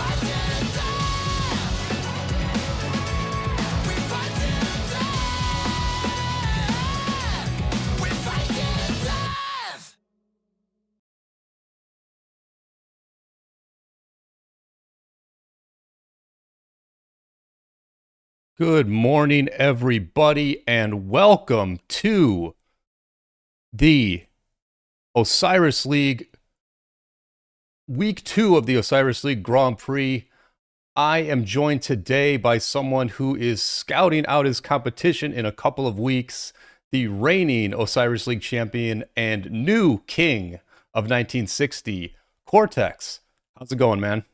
Fight Good morning, everybody, and welcome to the Osiris League, Week 2 of the Osiris League Grand Prix. I am joined today by someone who is scouting out his competition in a couple of weeks, the reigning Osiris League champion and new king of 1960, Cortex. How's it going, man?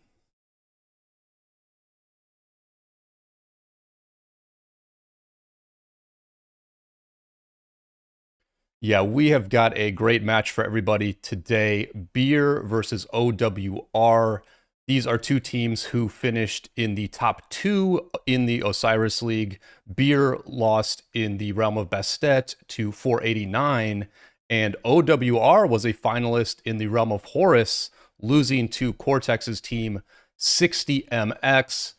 Yeah, we have got a great match for everybody today. Beer versus OWR. These are two teams who finished in the top two in the Osiris League. Beer lost in the realm of Bastet to 489, and OWR was a finalist in the realm of Horus, losing to Cortex's team 60MX.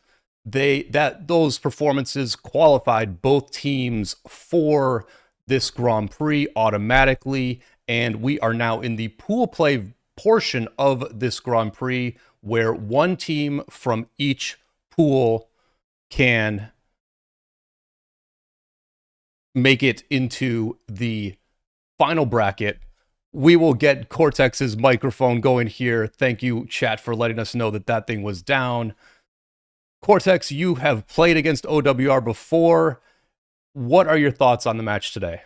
Those performances qualified both teams for this Grand Prix automatically, and we are now in the pool play portion of this Grand Prix where one team from each pool can make it into the final bracket. We will get Cortex's microphone going here. Thank you, chat, for letting us know that that thing was down. Cortex, you have played against OWR before. What are your thoughts on the match today?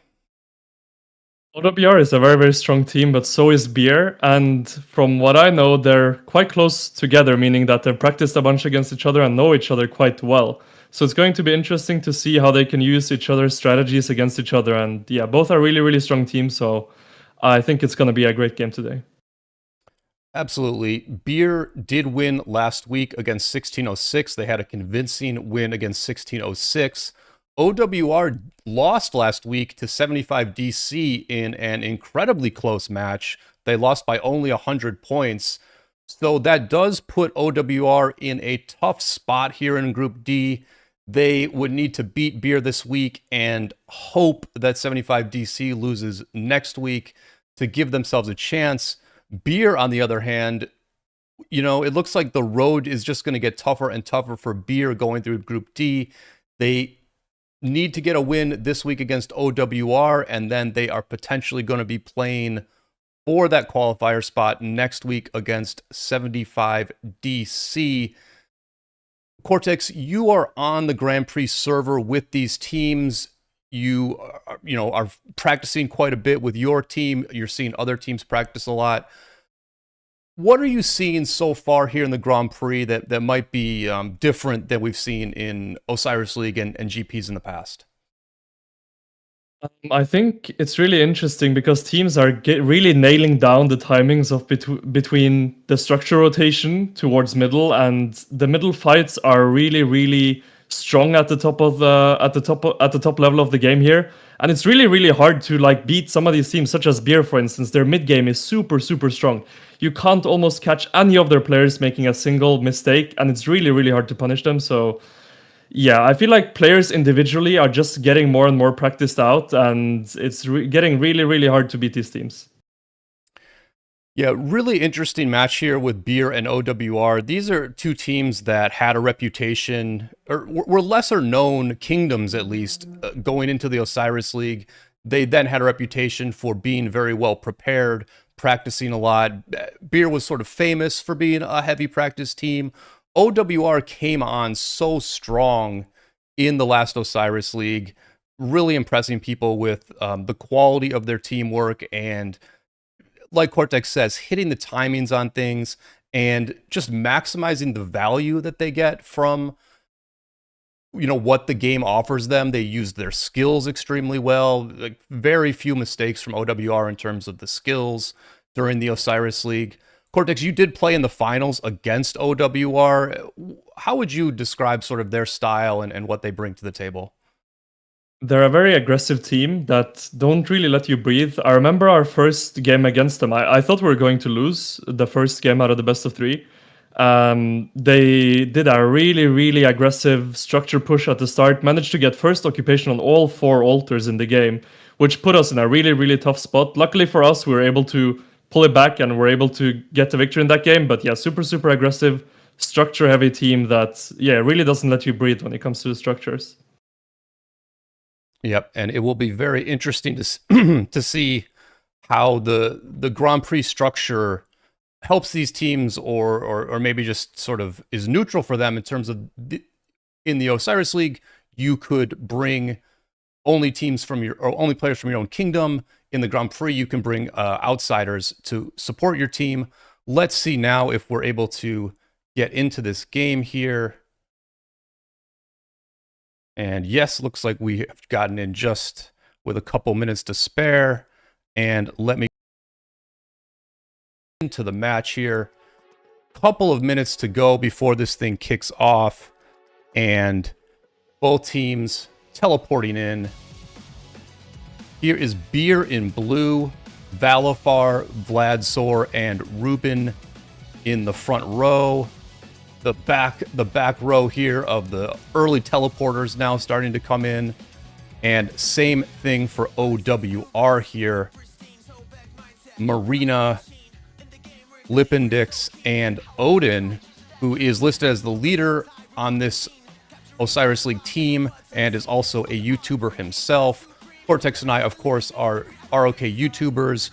OWR is a very, very strong team, but so is Beer. And from what I know, they're quite close together, meaning that they've practiced a bunch against each other and know each other quite well. So it's going to be interesting to see how they can use each other's strategies against each other. And yeah, both are really, really strong teams. So I think it's going to be a great game today. Absolutely. Beer did win last week against 1606. They had a convincing win against 1606. OWR lost last week to 75 DC in an incredibly close match. They lost by only 100 points. So that does put OWR in a tough spot here in Group D. They would need to beat Beer this week and hope that 75 DC loses next week to give themselves a chance. Beer, on the other hand, it looks like the road is just going to get tougher and tougher for Beer going through Group D. They need to get a win this week against OWR, and then they are potentially going to be playing for that qualifier spot next week against 75 DC. Cortex, you are on the Grand Prix server with these teams. You are practicing quite a bit with your team. You're seeing other teams practice a lot. What are you seeing so far here in the Grand Prix that might be different than we've seen in Osiris League and GPs in the past? I think it's really interesting because teams are really nailing down the timings of between the structure rotation towards middle, and the middle fights are really, really strong at the top of the top level of the game here. And it's really, really hard to beat some of these teams, such as Beer, for instance. Their mid game is super, super strong. You can't almost catch any of their players making a single mistake, and it's really, really hard to punish them. So yeah, I feel like players individually are just getting more and more practiced out, and it's getting really, really hard to beat these teams. Yeah, really interesting match here with Beer and OWR. These are two teams that had a reputation, or were lesser known kingdoms at least, going into the Osiris League. They then had a reputation for being very well prepared, practicing a lot. Beer was sort of famous for being a heavy practice team. OWR came on so strong in the last Osiris League, really impressing people with the quality of their teamwork and, like Cortex says, hitting the timings on things and just maximizing the value that they get from what the game offers them. They use their skills extremely well. Like, very few mistakes from OWR in terms of the skills during the Osiris League. Cortex, you did play in the finals against OWR. How would you describe sort of their style and what they bring to the table? They're a very aggressive team that don't really let you breathe. I remember our first game against them. I thought we were going to lose the first game out of the best of three. They did a really, really aggressive structure push at the start, managed to get first occupation on all 4 altars in the game, which put us in a really, really tough spot. Luckily for us, we were able to pull it back and were able to get the victory in that game. But yeah, super, super aggressive, structure-heavy team that, yeah, really doesn't let you breathe when it comes to the structures. Yep, and it will be very interesting to to see how the Grand Prix structure helps these teams, or maybe just sort of is neutral for them in terms of in the Osiris League. You could bring only teams from your, or only players from your own kingdom. In the Grand Prix, you can bring outsiders to support your team. Let's see now if we're able to get into this game here. And yes, looks like we have gotten in just with a couple minutes to spare. And let me into the match here. Couple of minutes to go before this thing kicks off. And both teams teleporting in. Here is Beer in blue, Valifar, Vladsor, and Ruben in the front row. The back row here of the early teleporters now starting to come in. And same thing for OWR here. Marina, Lipendix, and Odin, who is listed as the leader on this Osiris League team and is also a YouTuber himself. Cortex and I, of course, are ROK YouTubers.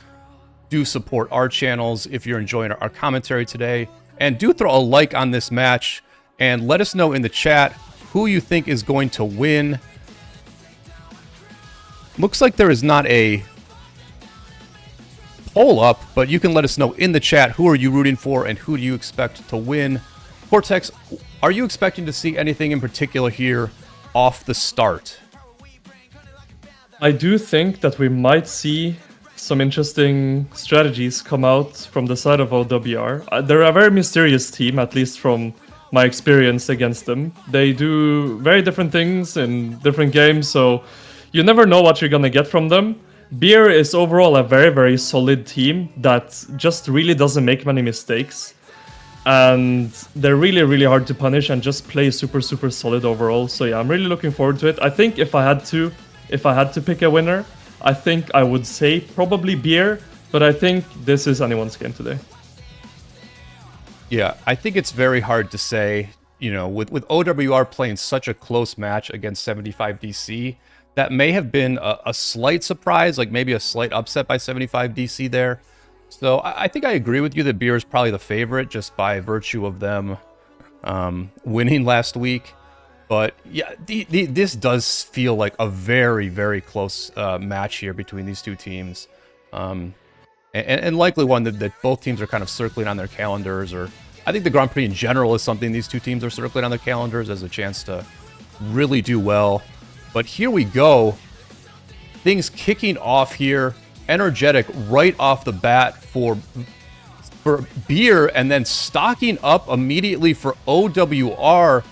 Do support our channels if you're enjoying our commentary today. And do throw a like on this match. And let us know in the chat who you think is going to win. Looks like there is not a poll up, but you can let us know in the chat who are you rooting for and who do you expect to win. Cortex, are you expecting to see anything in particular here off the start? I do think that we might see some interesting strategies come out from the side of OWR. They're a very mysterious team, at least from my experience against them. They do very different things in different games, so you never know what you're gonna get from them. Beer is overall a very, very solid team that just really doesn't make many mistakes. And they're really, really hard to punish and just play super, super solid overall. So yeah, I'm really looking forward to it. I think if I had to pick a winner, I think I would say probably Beer, but I think this is anyone's game today. Yeah, I think it's very hard to say, you know, with OWR playing such a close match against 75 DC, that may have been a slight surprise, like maybe a slight upset by 75 DC there. So I think I agree with you that Beer is probably the favorite just by virtue of them winning last week. But yeah, this does feel like a very, very close match here between these two teams. And likely one that both teams are kind of circling on their calendars. Or I think the Grand Prix in general is something these two teams are circling on their calendars as a chance to really do well. But here we go. Things kicking off here. Energetic right off the bat for Beer, and then stocking up immediately for OWR.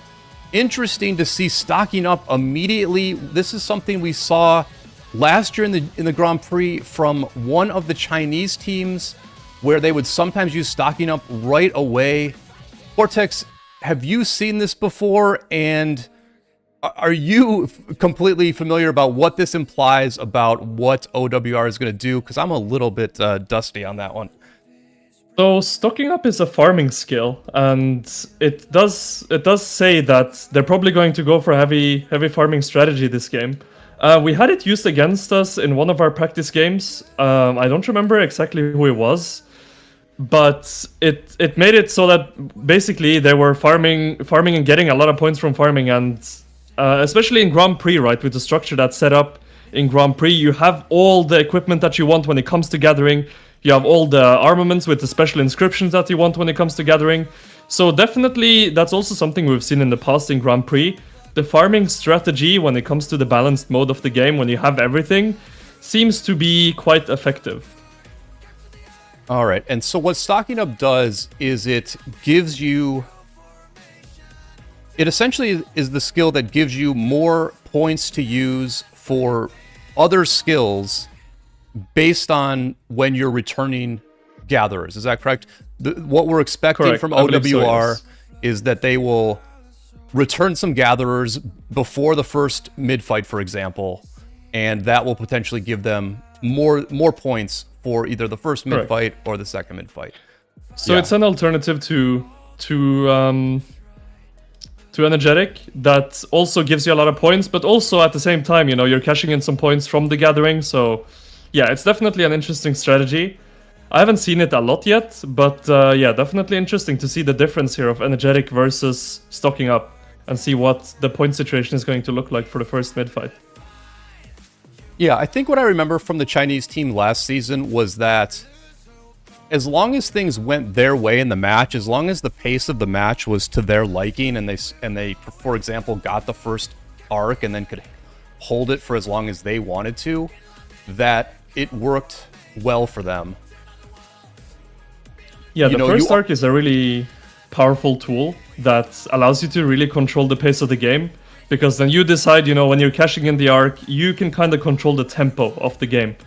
Interesting to see stocking up immediately. This is something we saw last year in the Grand Prix from one of the Chinese teams, where they would sometimes use stocking up right away. Cortex, have you seen this before? And are you completely familiar about what this implies about what OWR is going to do? Because I'm a little bit dusty on that one. So stocking up is a farming skill, and it does say that they're probably going to go for a heavy farming strategy this game. We had it used against us in one of our practice games. I don't remember exactly who it was, but it made it so that basically they were farming and getting a lot of points from farming, and especially in Grand Prix, right, with the structure that's set up in Grand Prix, you have all the equipment that you want when it comes to gathering. You have all the armaments with the special inscriptions that you want when it comes to gathering. So definitely, that's also something we've seen in the past in Grand Prix. The farming strategy when it comes to the balanced mode of the game, when you have everything, seems to be quite effective. All right, and so what stocking up does is it gives you... It essentially is the skill that gives you more points to use for other skills based on when you're returning gatherers. Is that correct? What we're expecting from OWR is that they will return some gatherers before the first mid-fight, for example, and that will potentially give them more points for either the first mid-fight or the second mid-fight. So it's an alternative to to Energetic that also gives you a lot of points, but also at the same time, you're cashing in some points from the gathering. So yeah, it's definitely an interesting strategy. I haven't seen it a lot yet, but yeah, definitely interesting to see the difference here of Energetic versus stocking up and see what the point situation is going to look like for the first mid-fight. Yeah, I think what I remember from the Chinese team last season was that as long as things went their way in the match, as long as the pace of the match was to their liking, and they, for example, got the first arc and then could hold it for as long as they wanted to, that it worked well for them. Yeah, the first arc is a really powerful tool that allows you to really control the pace of the game, because then you decide, when you're cashing in the arc, you can kind of control the tempo of the game.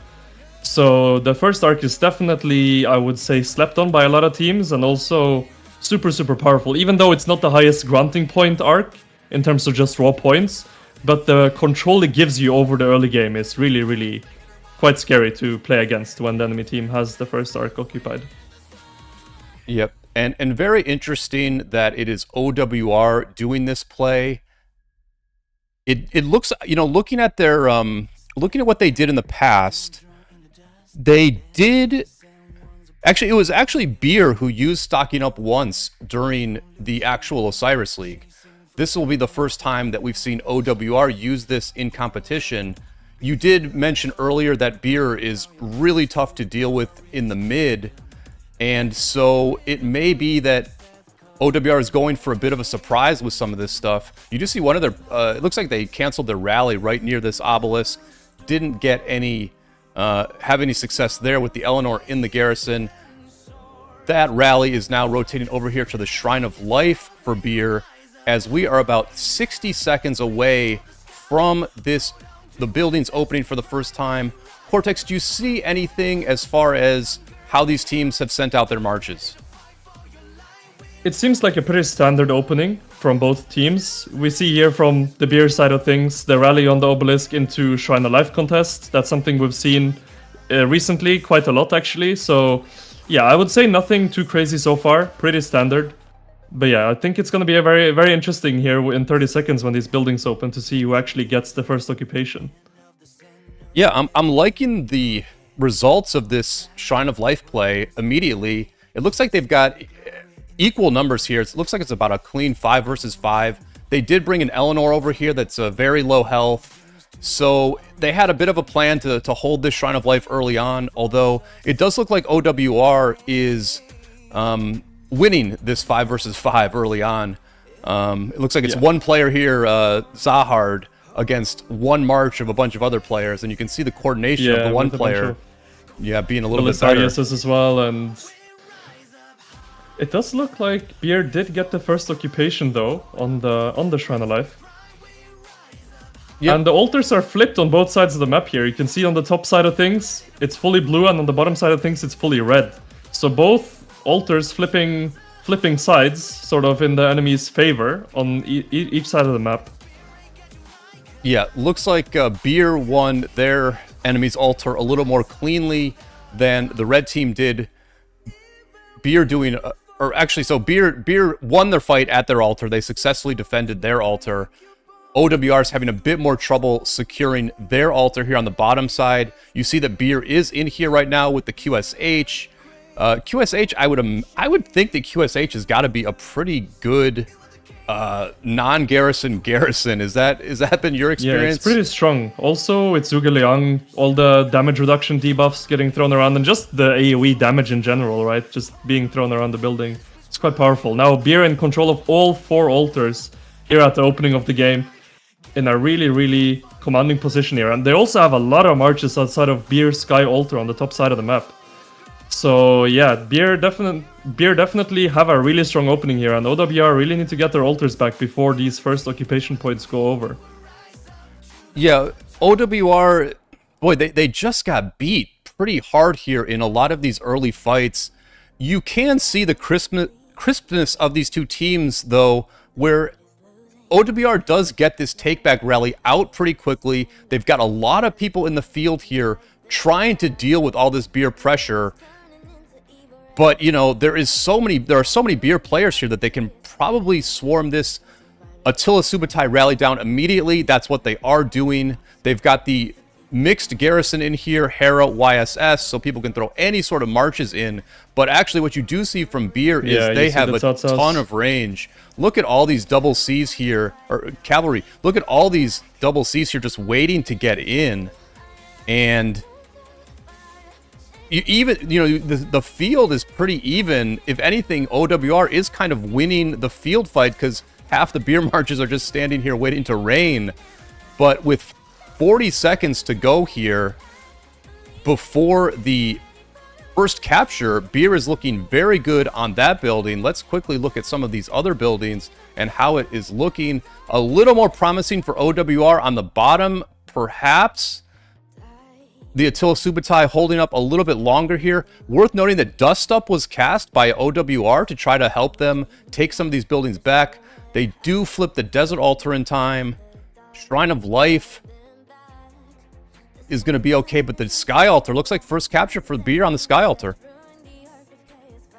So the first arc is definitely, I would say, slept on by a lot of teams, and also super, super powerful, even though it's not the highest grunting point arc in terms of just raw points, but the control it gives you over the early game is really, really quite scary to play against when the enemy team has the first arc occupied. Yep, and very interesting that it is OWR doing this play. It looks, looking at their looking at what they did in the past, they did actually, it was actually Beer who used stocking up once during the actual Osiris League. This will be the first time that we've seen OWR use this in competition. You did mention earlier that Beer is really tough to deal with in the mid, and so it may be that OWR is going for a bit of a surprise with some of this stuff. You do see one of their, it looks like they canceled their rally right near this obelisk. Didn't get any, have any success there with the Eleanor in the garrison. That rally is now rotating over here to the Shrine of Life for Beer, as we are about 60 seconds away from the buildings opening for the first time. Cortex, do you see anything as far as how these teams have sent out their marches? It seems like a pretty standard opening from both teams. We see here from the Beer side of things, the rally on the obelisk into Shrine of Life contest. That's something we've seen recently, quite a lot actually. So yeah, I would say nothing too crazy so far, pretty standard. But yeah, I think it's going to be a very, very interesting here in 30 seconds when these buildings open to see who actually gets the first occupation. Yeah, I'm liking the results of this Shrine of Life play immediately. It looks like they've got equal numbers here. It looks like it's about a clean 5 versus 5. They did bring an Eleanor over here that's a very low health. So they had a bit of a plan to hold this Shrine of Life early on, although it does look like OWR is winning this 5 versus 5 early on. It looks like it's one player here, Zahard, against one march of a bunch of other players, and you can see the coordination of the one player being a little bit better. As well, and it does look like Beer did get the first occupation though on the Shrine of Life. Yep. And the altars are flipped on both sides of the map here. You can see on the top side of things it's fully blue, and on the bottom side of things it's fully red. So both altars flipping sides, sort of in the enemy's favor on each side of the map. Yeah, looks like Beer won their enemy's altar a little more cleanly than the red team did. Beer doing, so Beer won their fight at their altar. They successfully defended their altar. OWR is having a bit more trouble securing their altar here on the bottom side. You see that Beer is in here right now with the QSH. QSH, I would think that QSH has got to be a pretty good non-garrison garrison. Is that been your experience? Yeah, it's pretty strong. Also, with Zhuge Liang, all the damage reduction debuffs getting thrown around, and just the AoE damage in general, right? Just being thrown around the building. It's quite powerful. Now, Beer in control of all 4 altars here at the opening of the game, in a really, really commanding position here. And they also have a lot of marches outside of Beer Sky Altar on the top side of the map. So yeah, Beer definitely have a really strong opening here, and OWR really need to get their altars back before these first occupation points go over. Yeah, OWR, boy, they just got beat pretty hard here in a lot of these early fights. You can see the crispness of these two teams, though, where OWR does get this take-back rally out pretty quickly. They've got a lot of people in the field here trying to deal with all this Beer pressure. But, there are so many Beer players here that they can probably swarm this Attila Subutai rallied down immediately. That's what they are doing. They've got the mixed garrison in here, Hera, YSS, so people can throw any sort of marches in. But actually what you do see from Beer is they have a ton of range. Look at all these double Cs here, or cavalry. Look at all these double Cs here just waiting to get in. And the field is pretty even. If anything, OWR is kind of winning the field fight because half the Beer marches are just standing here waiting to rain. But with 40 seconds to go here before the first capture, Beer is looking very good on that building. Let's quickly look at some of these other buildings and how it is looking. A little more promising for OWR on the bottom, perhaps. The Attila Subutai holding up a little bit longer here. Worth noting that Dust Up was cast by OWR to try to help them take some of these buildings back. They do flip the Desert Altar in time. Shrine of Life is going to be okay, but the Sky Altar looks like first capture for Beer on the Sky Altar.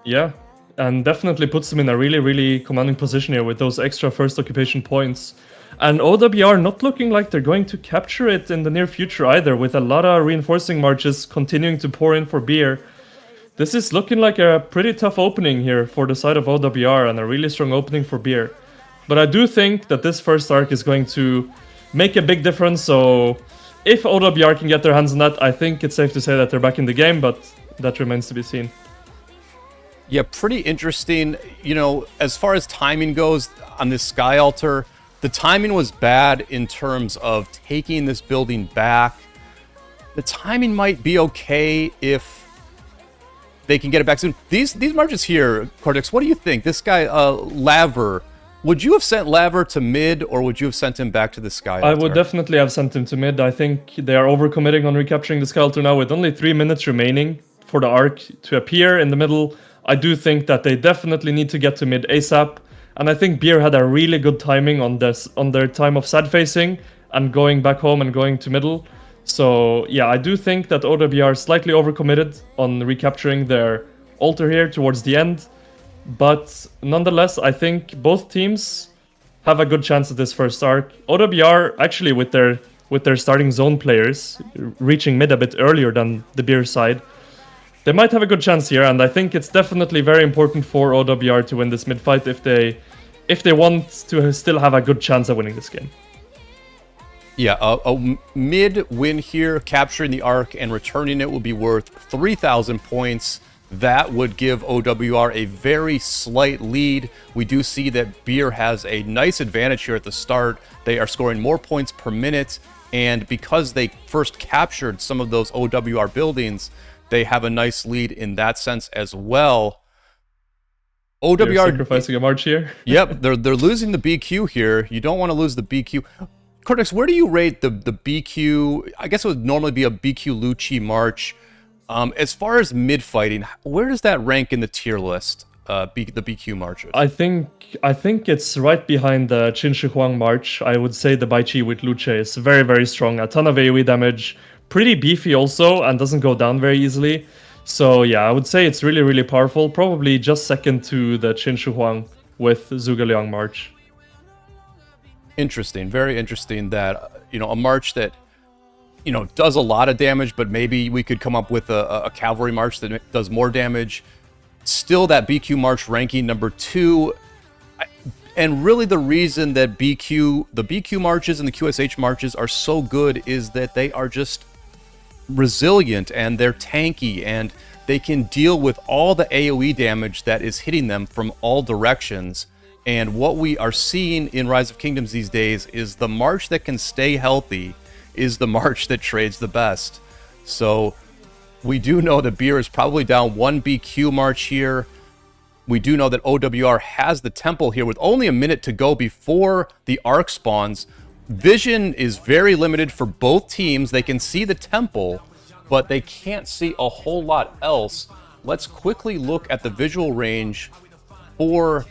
Yeah, and definitely puts them in a really, really commanding position here with those extra first occupation points. And OWR not looking like they're going to capture it in the near future either, with a lot of reinforcing marches continuing to pour in for Beer. This is looking like a pretty tough opening here for the side of OWR and a really strong opening for Beer. But I do think that this first arc is going to make a big difference, so if OWR can get their hands on that, I think it's safe to say that they're back in the game, but that remains to be seen. Yeah, pretty interesting. You know, as far as timing goes on this Sky Altar, the timing was bad in terms of taking this building back. The timing might be okay if they can get it back soon. These marches here, Cortex, what do you think? This guy, Laver, would you have sent Laver to mid, or would you have sent him back to the Sky Altar? I would definitely have sent him to mid. I think they are overcommitting on recapturing the Sky Altar now with only 3 minutes remaining for the arc to appear in the middle. I do think that they definitely need to get to mid ASAP. And I think Beer had a really good timing on their time of sad facing and going back home and going to middle. So yeah, I do think that OWR slightly overcommitted on recapturing their altar here towards the end. But nonetheless, I think both teams have a good chance at this first arc. OWR actually with their starting zone players reaching mid a bit earlier than the Beer side, they might have a good chance here, and I think it's definitely very important for OWR to win this mid fight if they want to still have a good chance of winning this game. Yeah, a mid win here, capturing the arc and returning it will be worth 3,000 points. That would give OWR a very slight lead. We do see that Beer has a nice advantage here at the start. They are scoring more points per minute, and because they first captured some of those OWR buildings, they have a nice lead in that sense as well. OWR They're sacrificing a march here. Yep, they're losing the BQ here. You don't want to lose the BQ. Cortex, where do you rate the BQ? I guess it would normally be a BQ Lucci march. As far as mid-fighting, where does that rank in the tier list, the BQ marches? I think it's right behind the Qin Shi Huang march. I would say the Baiqi with Luce is very, very strong. A ton of AoE damage. Pretty beefy also, and doesn't go down very easily. So yeah, I would say it's really, really powerful. Probably just second to the Qin Shi Huang with Zhuge Liang march. Interesting. Very interesting that, a march that does a lot of damage, but maybe we could come up with a cavalry march that does more damage. Still that BQ march ranking number 2. And really the reason that the BQ marches and the QSH marches are so good is that they are just resilient and they're tanky and they can deal with all the AoE damage that is hitting them from all directions. And what we are seeing in Rise of Kingdoms these days is the march that can stay healthy is the march that trades the best. So we do know that Beer is probably down 1 BQ march here. We do know that OWR has the temple here with only a minute to go before the arc spawns. Vision is very limited for both teams. They can see the temple, but they can't see a whole lot else. Let's quickly look at the visual range for...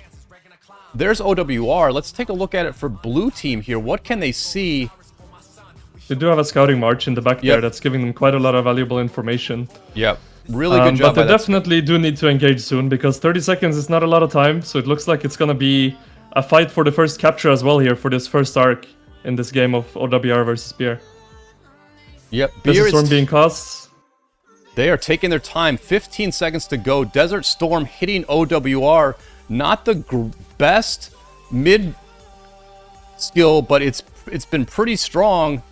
There's OWR. Let's take a look at it for blue team here. What can they see? They do have a scouting march in the back there that's giving them quite a lot of valuable information. Yep. Really good job. But they definitely do need to engage soon because 30 seconds is not a lot of time. So it looks like it's going to be a fight for the first capture as well here for this first arc in this game of OWR versus Beer. Yep, Desert Storm being cast. They are taking their time. 15 seconds to go. Desert Storm hitting OWR. Not the best mid skill, but it's been pretty strong.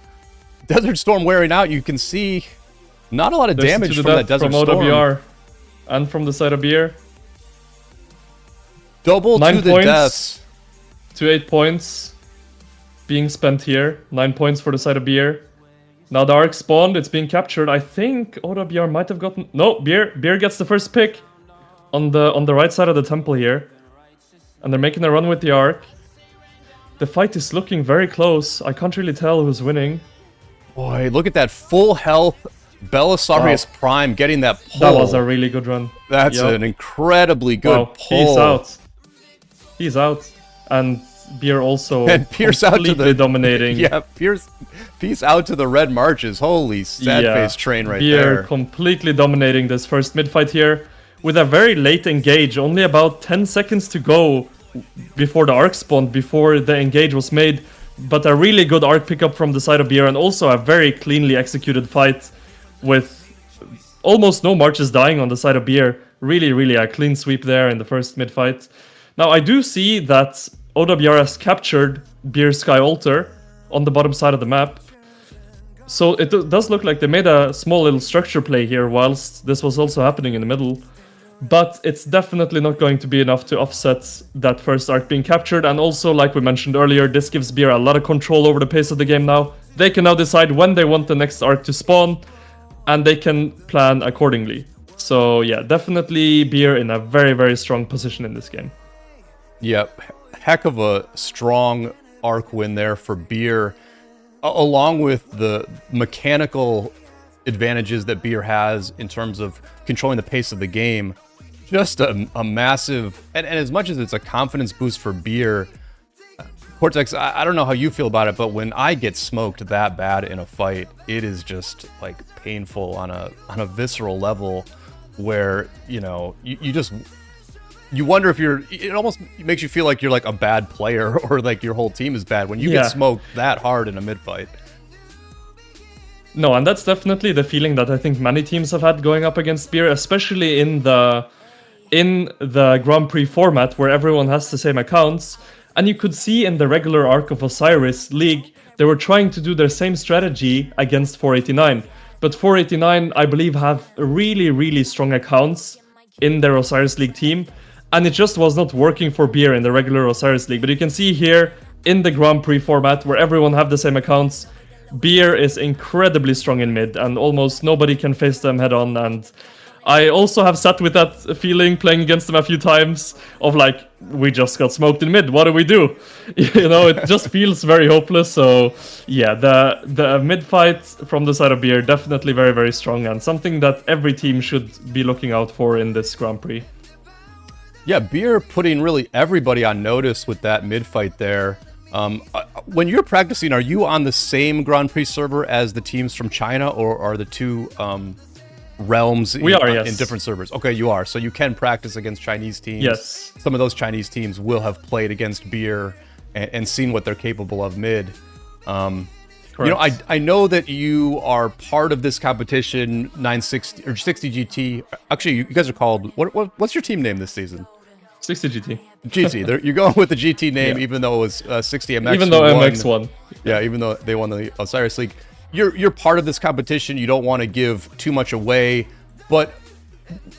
Desert Storm wearing out. You can see not a lot of damage from that Desert Storm. From OWR and from the side of Beer. Double 9 to the points deaths. To 8 points being spent here. 9 points for the side of Beer. Now the arc spawned, it's being captured. I think OWR might have gotten... No, Beer gets the first pick on the right side of the temple here. And they're making a run with the arc. The fight is looking very close. I can't really tell who's winning. Boy, look at that full health Belisarius Prime getting that pull. That was a really good run. That's an incredibly good pull. He's out. And Beer also and Pierce out to the dominating. Yeah, Pierce out to the red marches. Holy sad face train right Beer there. Completely dominating this first mid fight here with a very late engage. Only about 10 seconds to go before the arc spawned, before the engage was made. But a really good arc pickup from the side of Beer, and also a very cleanly executed fight with almost no marches dying on the side of Beer. Really a clean sweep there in the first mid fight. Now I do see that OWR has captured Beer Sky Altar on the bottom side of the map. So it does look like they made a small little structure play here whilst this was also happening in the middle. But it's definitely not going to be enough to offset that first arc being captured. And also, like we mentioned earlier, this gives Beer a lot of control over the pace of the game now. They can now decide when they want the next arc to spawn, and they can plan accordingly. So yeah, definitely Beer in a very strong position in this game. Yep, heck of a strong arc win there for Beer, along with the mechanical advantages that Beer has in terms of controlling the pace of the game. Just a massive, and as much as it's a confidence boost for Beer, Cortex, I don't know how you feel about it, but when I get smoked that bad in a fight, it is just like painful on a visceral level, where you wonder if it almost makes you feel like you're like a bad player, or like your whole team is bad when you get smoked that hard in a mid fight. No, and that's definitely the feeling that I think many teams have had going up against Beer, especially in the Grand Prix format where everyone has the same accounts. And you could see in the regular arc of Osiris League, they were trying to do their same strategy against 489. But 489, I believe, have really strong accounts in their Osiris League team. And it just was not working for Beer in the regular Osiris League. But you can see here in the Grand Prix format where everyone have the same accounts, Beer is incredibly strong in mid, and almost nobody can face them head on. And I also have sat with that feeling playing against them a few times of like, we just got smoked in mid, what do we do? It just feels very hopeless. So yeah, the mid fight from the side of Beer definitely very strong, and something that every team should be looking out for in this Grand Prix. Yeah, Beer putting really everybody on notice with that mid fight there. When you're practicing, are you on the same Grand Prix server as the teams from China, or are the two realms in different servers? Okay, you are. So you can practice against Chinese teams. Yes. Some of those Chinese teams will have played against Beer and seen what they're capable of mid. I know that you are part of this competition, 960 or 60 GT. Actually, you guys are called, what's your team name this season? 60 GT. GT. You're going with the GT name, even though it was 60 MX. Even though MX won. Yeah, even though they won the Osiris League. You're part of this competition. You don't want to give too much away, but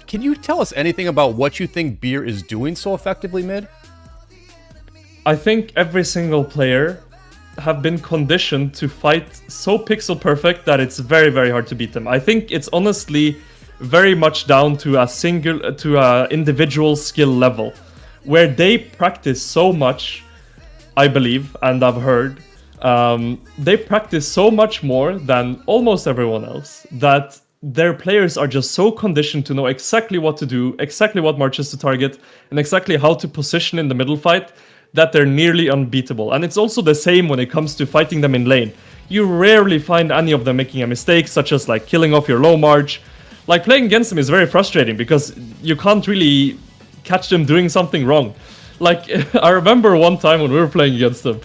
can you tell us anything about what you think Beer is doing so effectively mid? I think every single player have been conditioned to fight so pixel perfect that it's very hard to beat them. I think it's honestly very much down to a individual skill level, where they practice so much, I believe, and I've heard, they practice so much more than almost everyone else, that their players are just so conditioned to know exactly what to do, exactly what marches to target, and exactly how to position in the middle fight, that they're nearly unbeatable. And it's also the same when it comes to fighting them in lane. You rarely find any of them making a mistake, such as like killing off your low march. Like, playing against them is very frustrating because you can't really catch them doing something wrong. Like, I remember one time when we were playing against them,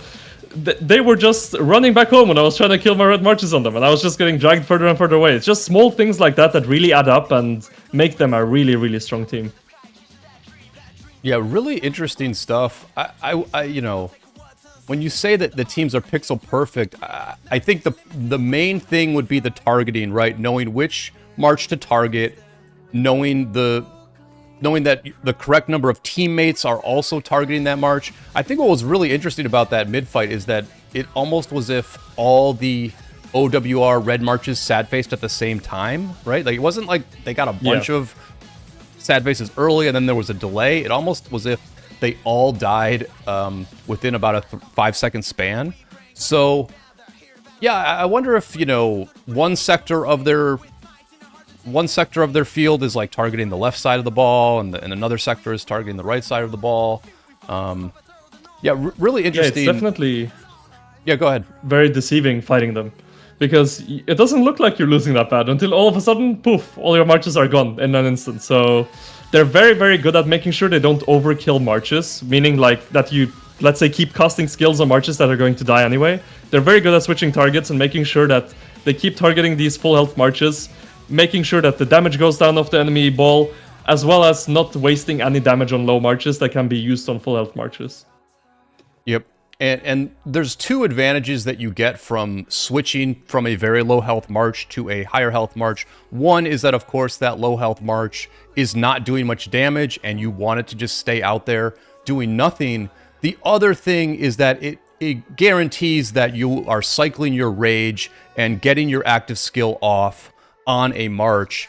they were just running back home when I was trying to kill my red marches on them, and I was just getting dragged further and further away. It's just small things like that that really add up and make them a really, really strong team. Yeah, really interesting stuff. I you know, when you say that the teams are pixel perfect, I think the main thing would be the targeting, right? Knowing which march to target, knowing that the correct number of teammates are also targeting that march. I think what was really interesting about that mid-fight is that it almost was if all the OWR red marches sad-faced at the same time, right? Like, it wasn't like they got a bunch of sad faces early and then there was a delay. It almost was if they all died within about a 5-second span. So, yeah, I wonder if, you know, one sector of their field is like targeting the left side of the ball, and another sector is targeting the right side of the ball. Yeah, really interesting. Yeah, it's definitely. Yeah, go ahead. Very deceiving fighting them, because it doesn't look like you're losing that bad until all of a sudden, poof, all your marches are gone in an instant. So they're very, very good at making sure they don't overkill marches, meaning like that you, let's say, keep casting skills on marches that are going to die anyway. They're very good at switching targets and making sure that they keep targeting these full health marches, making sure that the damage goes down off the enemy ball, as well as not wasting any damage on low marches that can be used on full health marches. Yep. And there's two advantages that you get from switching from a very low health march to a higher health march. One is that, of course, that low health march is not doing much damage and you want it to just stay out there doing nothing. The other thing is that it guarantees that you are cycling your rage and getting your active skill off on a march.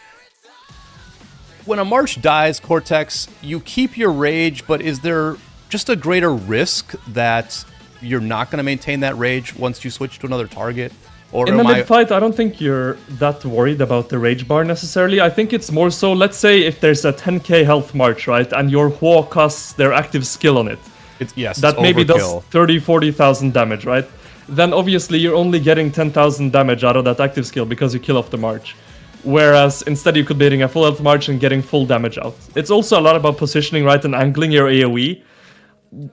When a march dies, Cortex, you keep your rage, but is there just a greater risk that you're not going to maintain that rage once you switch to another target? Or in the mid-fight, I don't think you're that worried about the rage bar necessarily. I think it's more so, let's say if there's a 10k health march, right, and your Hua casts their active skill on it. That maybe does 30,000-40,000 damage, right? Then obviously you're only getting 10,000 damage out of that active skill because you kill off the march. Whereas instead you could be hitting a full health march and getting full damage out. It's also a lot about positioning, right, and angling your AoE.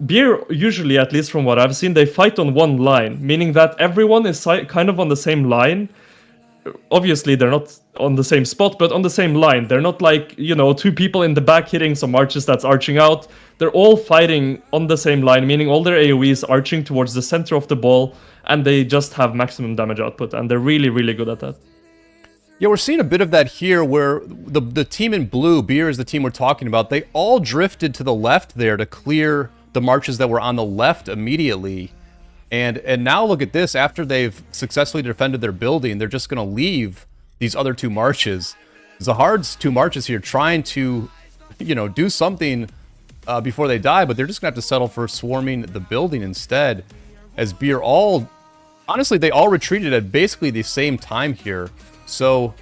Beer, usually, at least from what I've seen, they fight on one line, meaning that everyone is kind of on the same line. Obviously, they're not on the same spot, but on the same line. They're not like, you know, two people in the back hitting some marches that's arching out. They're all fighting on the same line, meaning all their AoE is arching towards the center of the ball, and they just have maximum damage output, and they're really, really good at that. Yeah, we're seeing a bit of that here where the team in blue, Beer is the team we're talking about, they all drifted to the left there to clear the marches that were on the left immediately. And now look at this, after they've successfully defended their building, they're just going to leave these other two marches. Zahard's two marches here trying to, you know, do something before they die, but they're just going to have to settle for swarming the building instead. As Beer honestly, they all retreated at basically the same time here. So,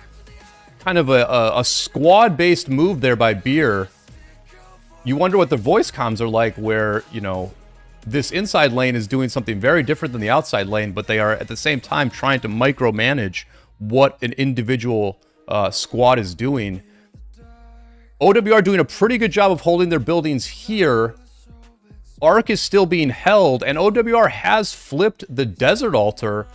kind of a squad-based move there by Beer. You wonder what the voice comms are like where, you know, this inside lane is doing something very different than the outside lane, but they are at the same time trying to micromanage what an individual squad is doing. OWR doing a pretty good job of holding their buildings here. Arc is still being held, and OWR has flipped the Desert Altar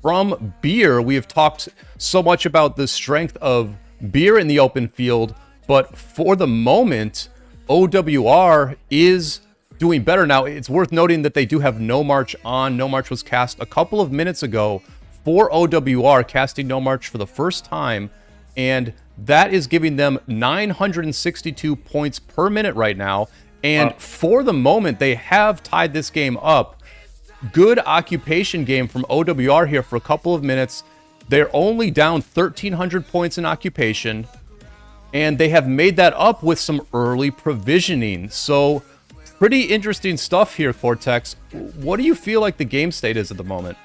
from Beer. We have talked so much about the strength of Beer in the open field, but for the moment, OWR is doing better. Now, it's worth noting that they do have No March on. No March was cast a couple of minutes ago for OWR, casting No March for the first time, and that is giving them 962 points per minute right now, and for the moment, they have tied this game up. Good occupation game from OWR here for a couple of minutes. They're only down 1,300 points in occupation, and they have made that up with some early provisioning. So, pretty interesting stuff here, Cortex. What do you feel like the game state is at the moment?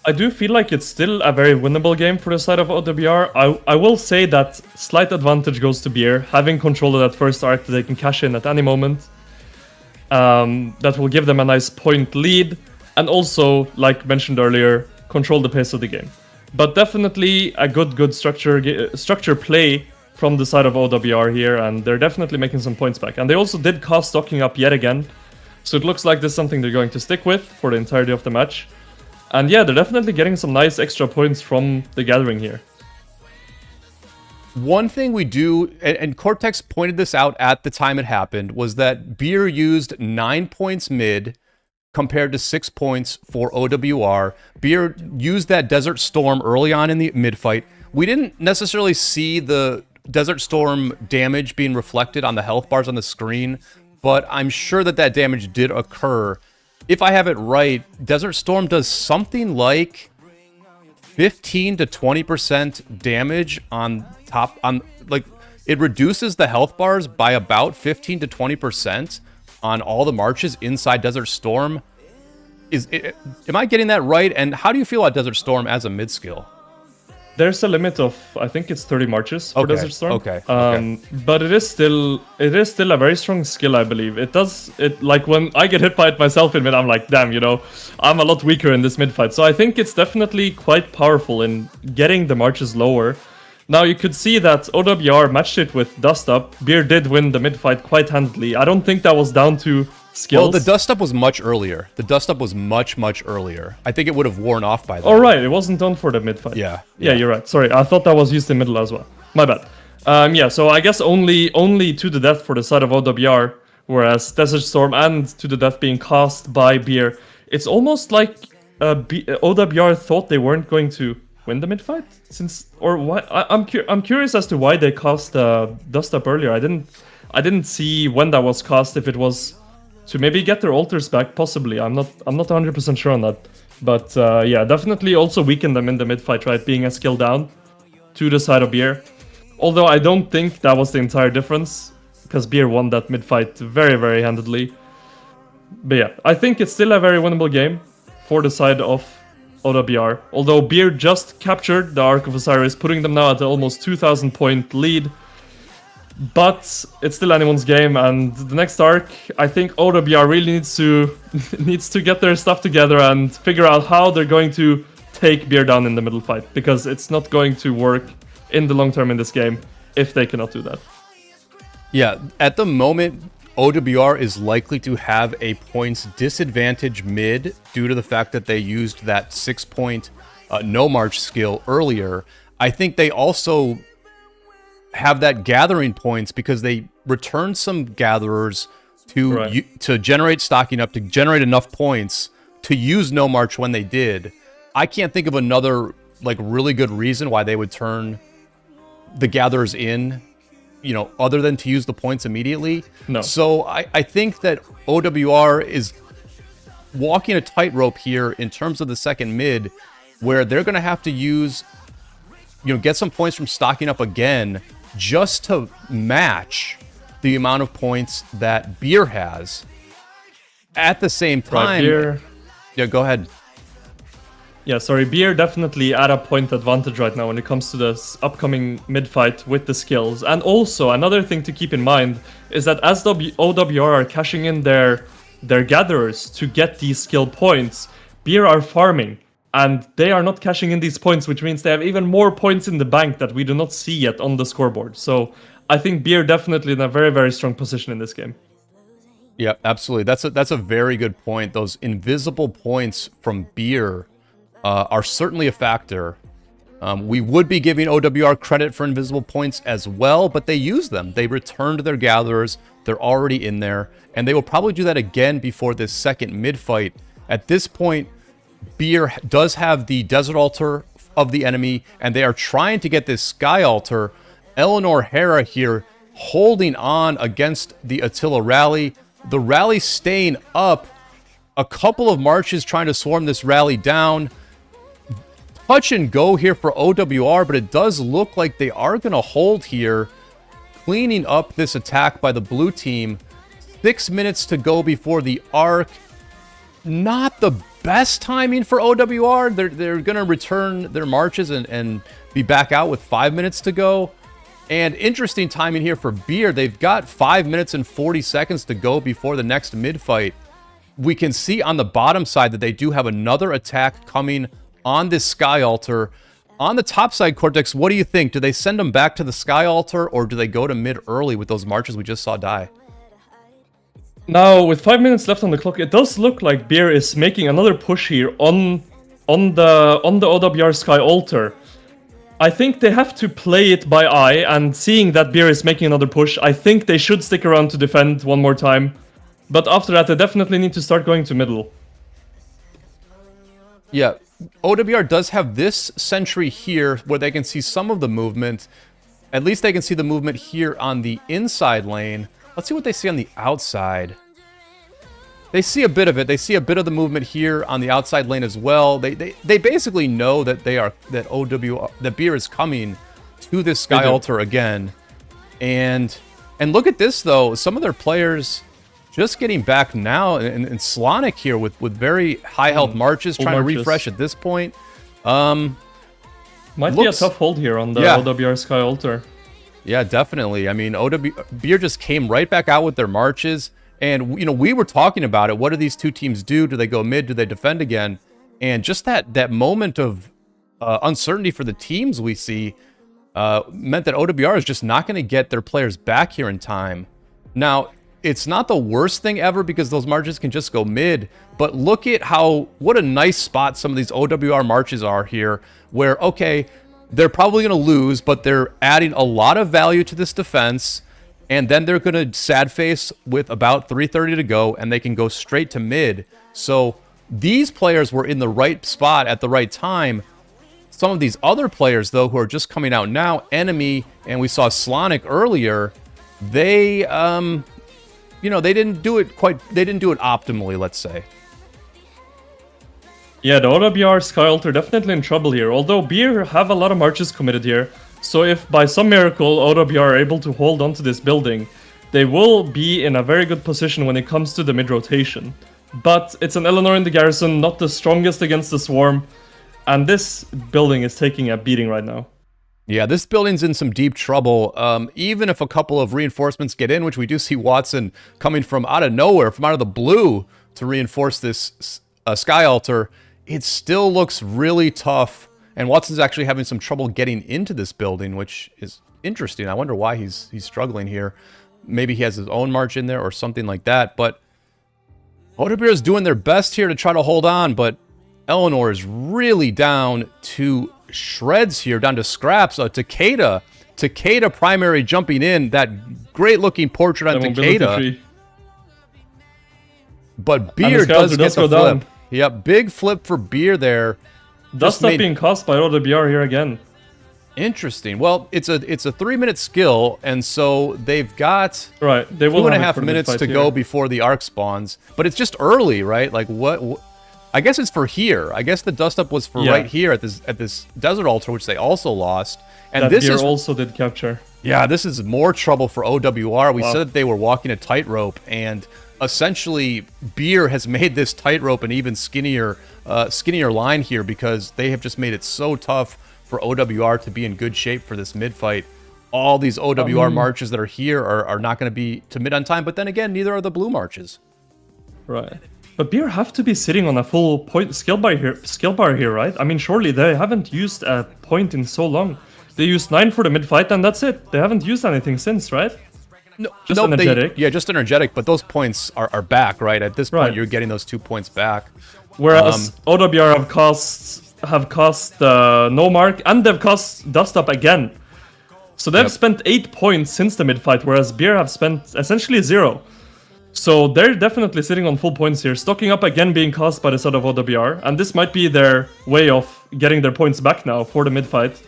I do feel like it's still a very winnable game for the side of OWR. I will say that slight advantage goes to Beer, having control of that first arc that they can cash in at any moment. That will give them a nice point lead, and also, like mentioned earlier, control the pace of the game. But definitely a good structure play from the side of OWR here, and they're definitely making some points back. And they also did cast stocking up yet again, so it looks like this is something they're going to stick with for the entirety of the match. And yeah, they're definitely getting some nice extra points from the gathering here. One thing we do, and Cortex pointed this out at the time it happened, was that Beer used 9 points mid compared to 6 points for OWR. Beer used that Desert Storm early on in the mid fight. We didn't necessarily see the Desert Storm damage being reflected on the health bars on the screen, but I'm sure that that damage did occur. If I have it right, Desert Storm does something like 15 to 20% damage on top, like, it reduces the health bars by about 15 to 20% on all the marches inside Desert Storm. Am I getting that right? And how do you feel about Desert Storm as a mid skill? There's a limit of, I think it's 30 marches for Desert Storm. Okay. But it is still a very strong skill, I believe. Like when I get hit by it myself in mid, I'm like, damn, you know, I'm a lot weaker in this mid fight. So I think it's definitely quite powerful in getting the marches lower. Now you could see that OWR matched it with Dust Up. Beer did win the mid fight quite handily. I don't think that was down to skills. Well, the Dust Up was much earlier. The Dust Up was much earlier. I think it would have worn off by then. Oh, right. It wasn't done for the mid fight. Yeah, you're right. Sorry, I thought that was used in middle as well. My bad. Yeah, so I guess only to the death for the side of OWR, whereas Desert Storm and to the death being cast by Beer. It's almost like OWR thought they weren't going to win the mid fight, I'm curious as to why they cast Dust Up earlier. I didn't see when that was cast. If it was to maybe get their altars back, possibly. I'm not 100% sure on that. But yeah, definitely also weakened them in the mid fight, right? Being a skill down to the side of Beer. Although I don't think that was the entire difference, because Beer won that mid fight very handedly. But yeah, I think it's still a very winnable game for the side of OWR. Although Beer just captured the Ark of Osiris, putting them now at an almost 2,000 point lead. But it's still anyone's game, and the next Ark, I think OWR really needs to get their stuff together and figure out how they're going to take Beer down in the middle fight, because it's not going to work in the long term in this game if they cannot do that. Yeah, at the moment, OWR is likely to have a points disadvantage mid due to the fact that they used that 6-point no march skill earlier. I think they also have that gathering points because they returned some gatherers to generate stocking up, to generate enough points to use no march when they did. I can't think of another like really good reason why they would turn the gatherers in, you know, other than to use the points immediately. No. So I think that OWR is walking a tightrope here in terms of the second mid, where they're going to have to use, you know, get some points from stocking up again just to match the amount of points that Beer has. At the same time, Beer. Yeah, go ahead. Yeah, sorry, Beer definitely at a point advantage right now when it comes to this upcoming mid-fight with the skills. And also, another thing to keep in mind is that as OWR are cashing in their gatherers to get these skill points, Beer are farming. And they are not cashing in these points, which means they have even more points in the bank that we do not see yet on the scoreboard. So I think Beer definitely in a very strong position in this game. Yeah, absolutely. That's a very good point. Those invisible points from Beer are certainly a factor. We would be giving OWR credit for invisible points as well, but they use them. They returned their gatherers. They're already in there, and they will probably do that again before this second mid-fight. At this point, Beer does have the Desert Altar of the enemy, and they are trying to get this Sky Altar. Eleanor Hera here holding on against the Attila rally. The rally staying up. A couple of marches trying to swarm this rally down. Touch and go here for OWR, but it does look like they are going to hold here, cleaning up this attack by the blue team. 6 minutes to go before the Ark. Not the best timing for OWR. They're going to return their marches and be back out with 5 minutes to go. And interesting timing here for Beer. They've got 5 minutes and 40 seconds to go before the next mid-fight. We can see on the bottom side that they do have another attack coming on this Sky Altar. On the top side, Cortex, what do you think? Do they send them back to the Sky Altar, or do they go to mid early with those marches we just saw die? Now, with 5 minutes left on the clock, it does look like Beer is making another push here on the OWR Sky Altar. I think they have to play it by eye, and seeing that Beer is making another push, I think they should stick around to defend one more time. But after that, they definitely need to start going to middle. Yeah, OWR does have this sentry here where they can see some of the movement. At least they can see the movement here on the inside lane. Let's see what they see on the outside. They see a bit of it. They see a bit of the movement here on the outside lane as well. They basically know that that Beer is coming to this Sky Altar again. And look at this though. Some of their players just getting back now, and Slonic here with very high health marches, trying to refresh at this point. Might be a tough hold here on the OWR Sky Altar. Yeah, definitely. I mean, Beer just came right back out with their marches, and you know, we were talking about it. What do these two teams do? Do they go mid? Do they defend again? And just that moment of uncertainty for the teams we see meant that OWR is just not going to get their players back here in time. Now, it's not the worst thing ever because those marches can just go mid, but look at what a nice spot some of these OWR marches are here, where, okay, they're probably going to lose, but they're adding a lot of value to this defense, and then they're going to sad face with about 3:30 to go, and they can go straight to mid. So these players were in the right spot at the right time. Some of these other players, though, who are just coming out now, Enemy, and we saw Slonic earlier, they you know, they didn't do it optimally, let's say. Yeah, the OWR Sky Altar definitely in trouble here, although Beer have a lot of marches committed here. So if by some miracle OWR are able to hold onto this building, they will be in a very good position when it comes to the mid-rotation. But it's an Eleanor in the garrison, not the strongest against the Swarm, and this building is taking a beating right now. Yeah, this building's in some deep trouble. Even if a couple of reinforcements get in, which we do see Watson coming from out of nowhere, from out of the blue, to reinforce this Sky Altar, it still looks really tough. And Watson's actually having some trouble getting into this building, which is interesting. I wonder why he's struggling here. Maybe he has his own march in there or something like that. But OWR is doing their best here to try to hold on, but Eleanor is really down to shreds here, down to scraps. Takeda primary jumping in, that great looking portrait on Takeda. But Beer does get the flip. Yep, big flip for Beer there. Dust up being cast by OWR here again. Interesting. Well, it's a 3-minute skill, and so they've got they will 2.5 minutes to go before the arc spawns. But it's just early, right? Like what I guess it's for here. I guess the dust up was for right here at this desert altar, which they also lost. And that this Beer also did capture. Yeah, this is more trouble for OWR. We said that they were walking a tightrope, and essentially Beer has made this tightrope an even skinnier line here because they have just made it so tough for OWR to be in good shape for this mid fight. All these OWR marches that are here are not going to be to mid on time, but then again, neither are the blue marches. Right. But Beer have to be sitting on a full point skill bar here, right? I mean, surely they haven't used a point in so long. They used 9 for the mid fight, and that's it. They haven't used anything since, right? No, just energetic. Just energetic, but those points are back, right? At this point, you're getting those 2 points back. Whereas OWR have cost no mark, and they've cost dust up again. So they've spent 8 points since the mid fight, whereas Beer have spent essentially 0. So they're definitely sitting on full points here, stocking up again, being cast by the side of OWR, and this might be their way of getting their points back now for the mid fight.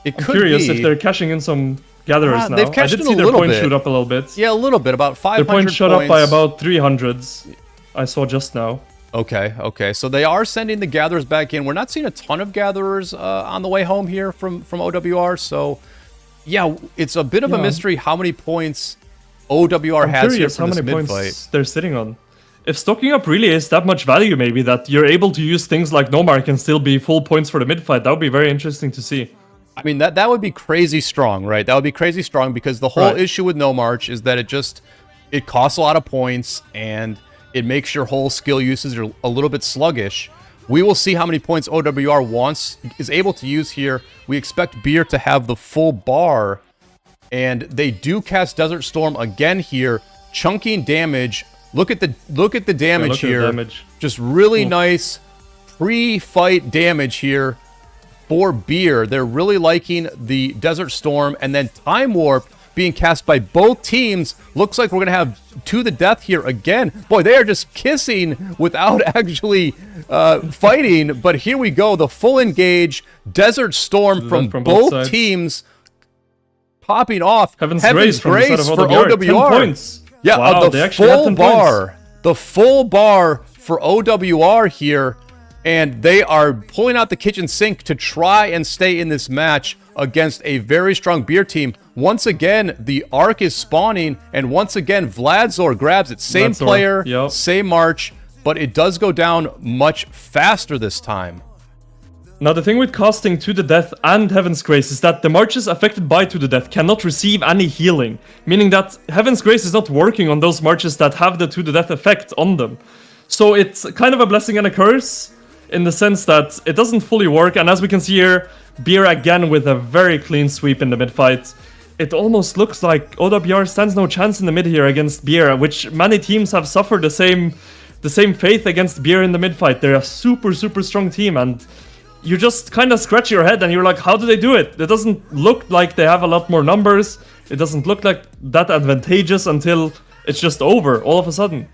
I'm curious if they're cashing in some gatherers now. I did see their points shoot up a little bit. Yeah, a little bit, about 500 Their points shot up by about 300s, I saw just now. Okay. So they are sending the gatherers back in. We're not seeing a ton of gatherers on the way home here from OWR, so yeah, it's a bit of a mystery how many points OWR has here for this mid-fight. They're sitting on. If stocking up really is that much value, maybe, that you're able to use things like Nomar can still be full points for the mid-fight, that would be very interesting to see. I mean, that would be crazy strong, right? That would be crazy strong because the whole issue with No March is that it costs a lot of points and it makes your whole skill usage a little bit sluggish. We will see how many points OWR is able to use here. We expect Beer to have the full bar, and they do cast Desert Storm again here, chunking damage. Look at the damage here. Just really nice pre-fight damage here for Beer. They're really liking the Desert Storm, and then Time Warp being cast by both teams. Looks like we're going to have to the death here again. Boy, they are just kissing without actually fighting. But here we go. The full engage Desert Storm from both teams popping off. Heaven's Grace for OWR. 10 points. Yeah, wow, the full bar. Points. The full bar for OWR here. And they are pulling out the kitchen sink to try and stay in this match against a very strong Beer team. Once again, the Arc is spawning, and once again, Vladzor grabs it. Same player, same march, but it does go down much faster this time. Now, the thing with casting To the Death and Heaven's Grace is that the marches affected by To the Death cannot receive any healing, meaning that Heaven's Grace is not working on those marches that have the To the Death effect on them. So it's kind of a blessing and a curse, in the sense that it doesn't fully work, and as we can see here, Beer again with a very clean sweep in the mid-fight. It almost looks like OWR stands no chance in the mid here against Beer, which many teams have suffered the same fate against Beer in the mid-fight. They're a super strong team, and you just kind of scratch your head and you're like, how do they do it? It doesn't look like they have a lot more numbers. It doesn't look like that advantageous until it's just over all of a sudden.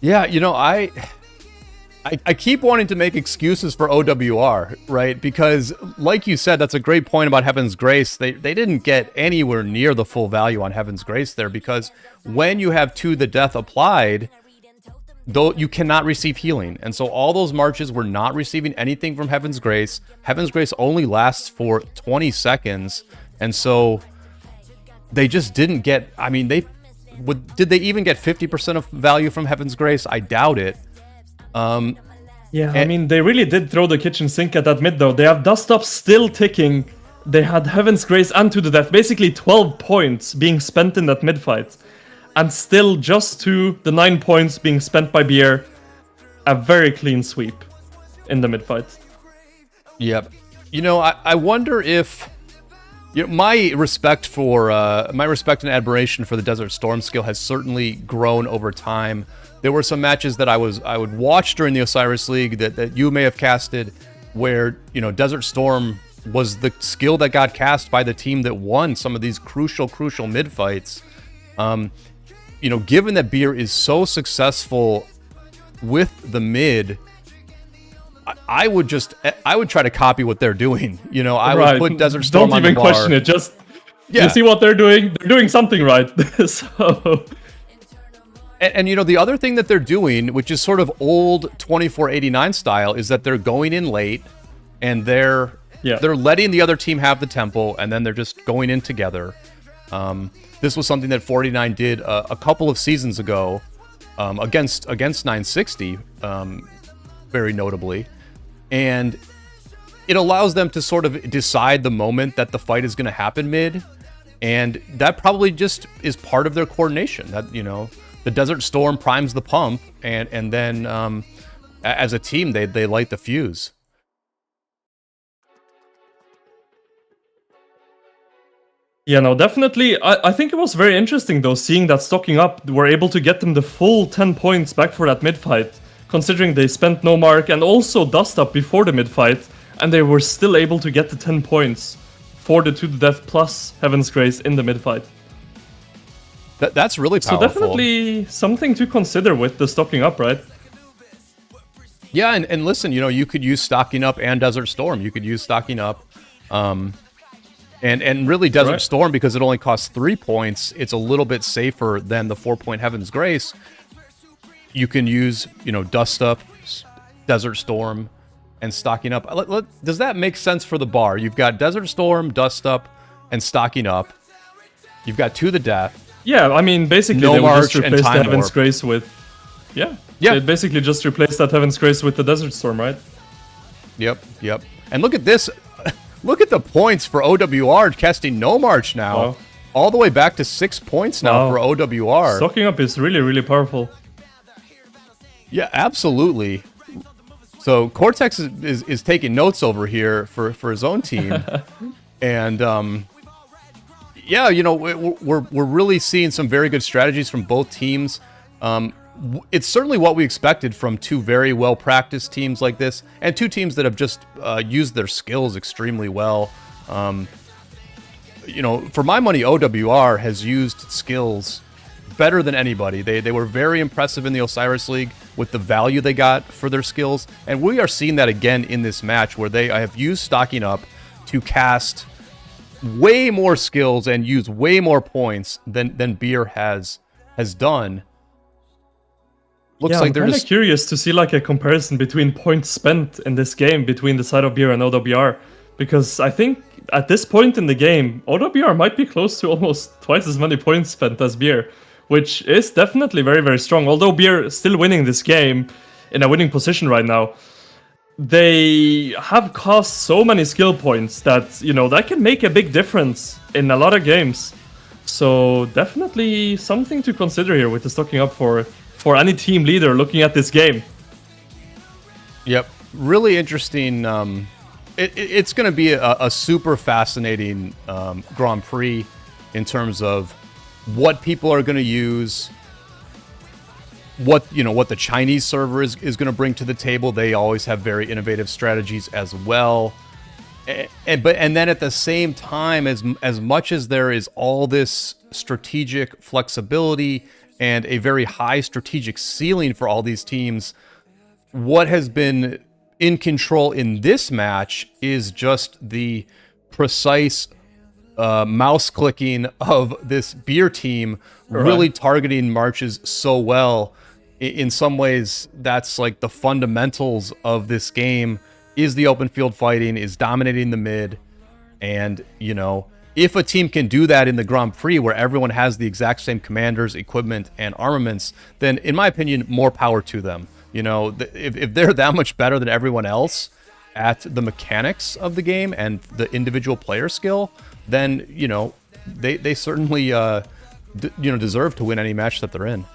Yeah, you know, I keep wanting to make excuses for OWR, right? Because, like you said, that's a great point about Heaven's Grace. They didn't get anywhere near the full value on Heaven's Grace there, because when you have To the Death applied, though, you cannot receive healing. And so all those marches were not receiving anything from Heaven's Grace. Heaven's Grace only lasts for 20 seconds. And so they just didn't get... I mean, did they even get 50% of value from Heaven's Grace? I doubt it. Yeah, I mean, they really did throw the kitchen sink at that mid, though. They have Dust Up still ticking. They had Heaven's Grace and To the Death, basically 12 points being spent in that mid-fight. And still just to the 9 points being spent by Beer. A very clean sweep in the mid-fight. Yep. You know, I wonder if... You know, my respect and admiration for the Desert Storm skill has certainly grown over time. There were some matches that I would watch during the Osiris League that you may have casted, where, you know, Desert Storm was the skill that got cast by the team that won some of these crucial mid fights. You know, given that Beer is so successful with the mid, I would try to copy what they're doing. You know, I would put Desert Storm on the bar. Don't even question it. Just you see what they're doing. They're doing something right. So. And you know, the other thing that they're doing, which is sort of old 2489 style, is that they're going in late, and they're letting the other team have the tempo, and then they're just going in together. This was something that 49 did a couple of seasons ago against 960, very notably, and it allows them to sort of decide the moment that the fight is going to happen mid, and that probably just is part of their coordination. That, you know, the Desert Storm primes the pump, and then as a team they light the fuse. Yeah, no, definitely. I think it was very interesting, though, seeing that stocking up were able to get them the full 10 points back for that mid-fight, considering they spent no mark and also dust up before the mid-fight, and they were still able to get the 10 points for the To the Death plus Heaven's Grace in the mid-fight. That's really powerful. So definitely something to consider with the stocking up, right? Yeah, and listen, you know, you could use stocking up and Desert Storm. You could use stocking up. And really Desert Storm, because it only costs 3 points, it's a little bit safer than the 4-point Heaven's Grace. You can use, you know, Dust Up, Desert Storm, and stocking up. Does that make sense for the bar? You've got Desert Storm, Dust Up, and stocking up. You've got To the Death. Yeah, I mean, basically No they would March just replace the and Time Heaven's Warp. Grace with... Yeah, they basically just replaced that Heaven's Grace with the Desert Storm, right? Yep. And look at this. Look at the points for OWR casting No March now. Wow. All the way back to 6 points now for OWR. Stocking up is really, really powerful. Yeah, absolutely. So Cortex is taking notes over here for his own team, and yeah, you know, we're really seeing some very good strategies from both teams. It's certainly what we expected from two very well practiced teams like this, and two teams that have just used their skills extremely well. You know, for my money, OWR has used skills better than anybody. They were very impressive in the Osiris League with the value they got for their skills, and we are seeing that again in this match where they have used stocking up to cast way more skills and use way more points than Beer has done. Looks like they're I'm just curious to see like a comparison between points spent in this game between the side of Beer and OWR, because I think at this point in the game, OWR might be close to almost twice as many points spent as Beer, which is definitely very, very strong. Although Beer is still winning this game in a winning position right now, they have cost so many skill points that, you know, that can make a big difference in a lot of games. So definitely something to consider here with the stocking up for any team leader looking at this game. Yep, really interesting. It's going to be a super fascinating Grand Prix in terms of what people are going to use, what the Chinese server is going to bring to the table. They always have very innovative strategies as well. And then at the same time, as much as there is all this strategic flexibility and a very high strategic ceiling for all these teams, what has been in control in this match is just the precise mouse clicking of this Beer team, really targeting marches so well. In some ways, that's like the fundamentals of this game, is the open field fighting, is dominating the mid. And, you know, if a team can do that in the Grand Prix where everyone has the exact same commanders, equipment, and armaments, then in my opinion, more power to them. You know, if they're that much better than everyone else at the mechanics of the game and the individual player skill, then, you know, they certainly, deserve to win any match that they're in.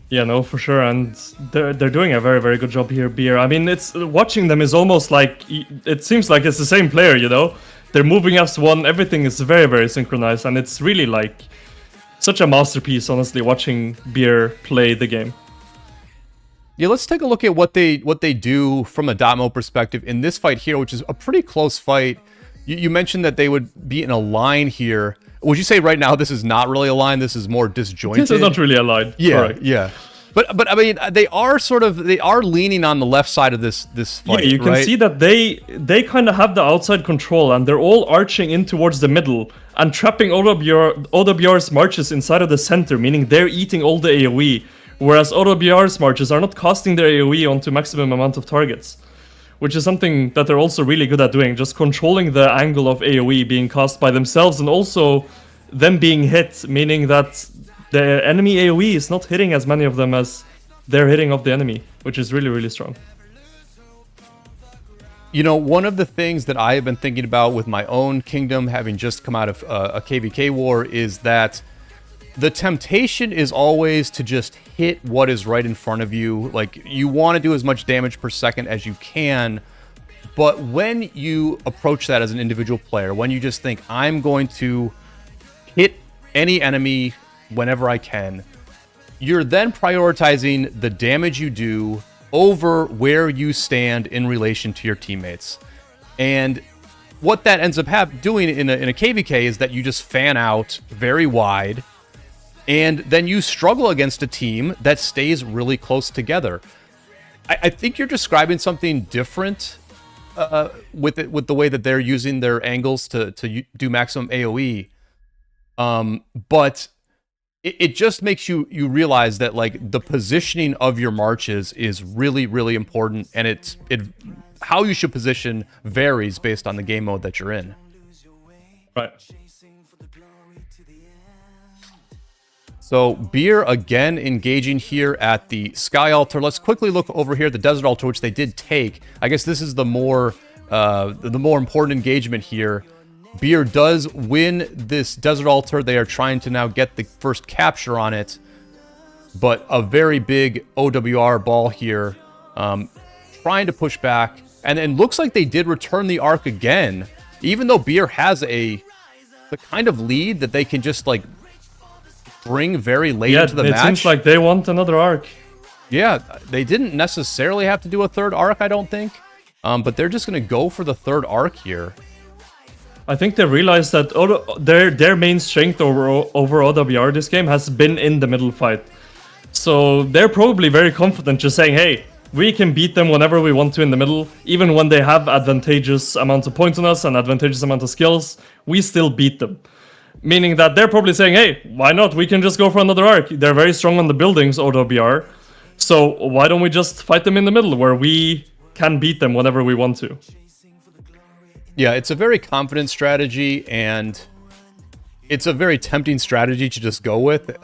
Yeah, no, for sure, and they're doing a very, very good job here, Beer. I mean, it's watching them is almost like, it seems like it's the same player, you know? They're moving as one, everything is very, very synchronized, and it's really like such a masterpiece, honestly, watching Beer play the game. Yeah, let's take a look at what they do from a Dotmo perspective in this fight here, which is a pretty close fight. You mentioned that they would be in a line here. Would you say right now this is not really a line? This is more disjointed? This is not really a line. Yeah, correct. Yeah. But I mean, they are leaning on the left side of this fight. Yeah, you can see that they kind of have the outside control, and they're all arching in towards the middle and trapping OWR's marches inside of the center, meaning they're eating all the AoE, whereas OWR's marches are not casting their AoE onto maximum amount of targets, which is something that they're also really good at doing, just controlling the angle of AoE being cast by themselves and also them being hit, meaning that the enemy AoE is not hitting as many of them as they're hitting of the enemy, which is really, really strong. You know, one of the things that I have been thinking about with my own kingdom, having just come out of a KVK war, is that the temptation is always to just hit what is right in front of you. Like, you want to do as much damage per second as you can, but when you approach that as an individual player, when you just think, I'm going to hit any enemy whenever I can, you're then prioritizing the damage you do over where you stand in relation to your teammates. And what that ends up doing in a KVK is that you just fan out very wide, and then you struggle against a team that stays really close together. I think you're describing something different with the way that they're using their angles to do maximum AoE. But it just makes you realize that, like, the positioning of your marches is really, really important, and it how you should position varies based on the game mode that you're in. Right. So Beer again engaging here at the Sky Altar. Let's quickly look over here at the Desert Altar, which they did take. I guess this is the more important engagement here. Beer does win this Desert Altar. They are trying to now get the first capture on it, but a very big OWR ball here trying to push back. And it looks like they did return the arc again, even though Beer has the kind of lead that they can just like bring very late into the match. It seems like they want another arc. Yeah, they didn't necessarily have to do a third arc, I don't think. But they're just going to go for the third arc here. I think they realized that their main strength over OWR this game has been in the middle fight. So they're probably very confident just saying, hey, we can beat them whenever we want to in the middle. Even when they have advantageous amounts of points on us and advantageous amount of skills, we still beat them. Meaning that they're probably saying, hey, why not? We can just go for another arc. They're very strong on the buildings, OWR. So why don't we just fight them in the middle where we can beat them whenever we want to? Yeah, it's a very confident strategy, and it's a very tempting strategy to just go with,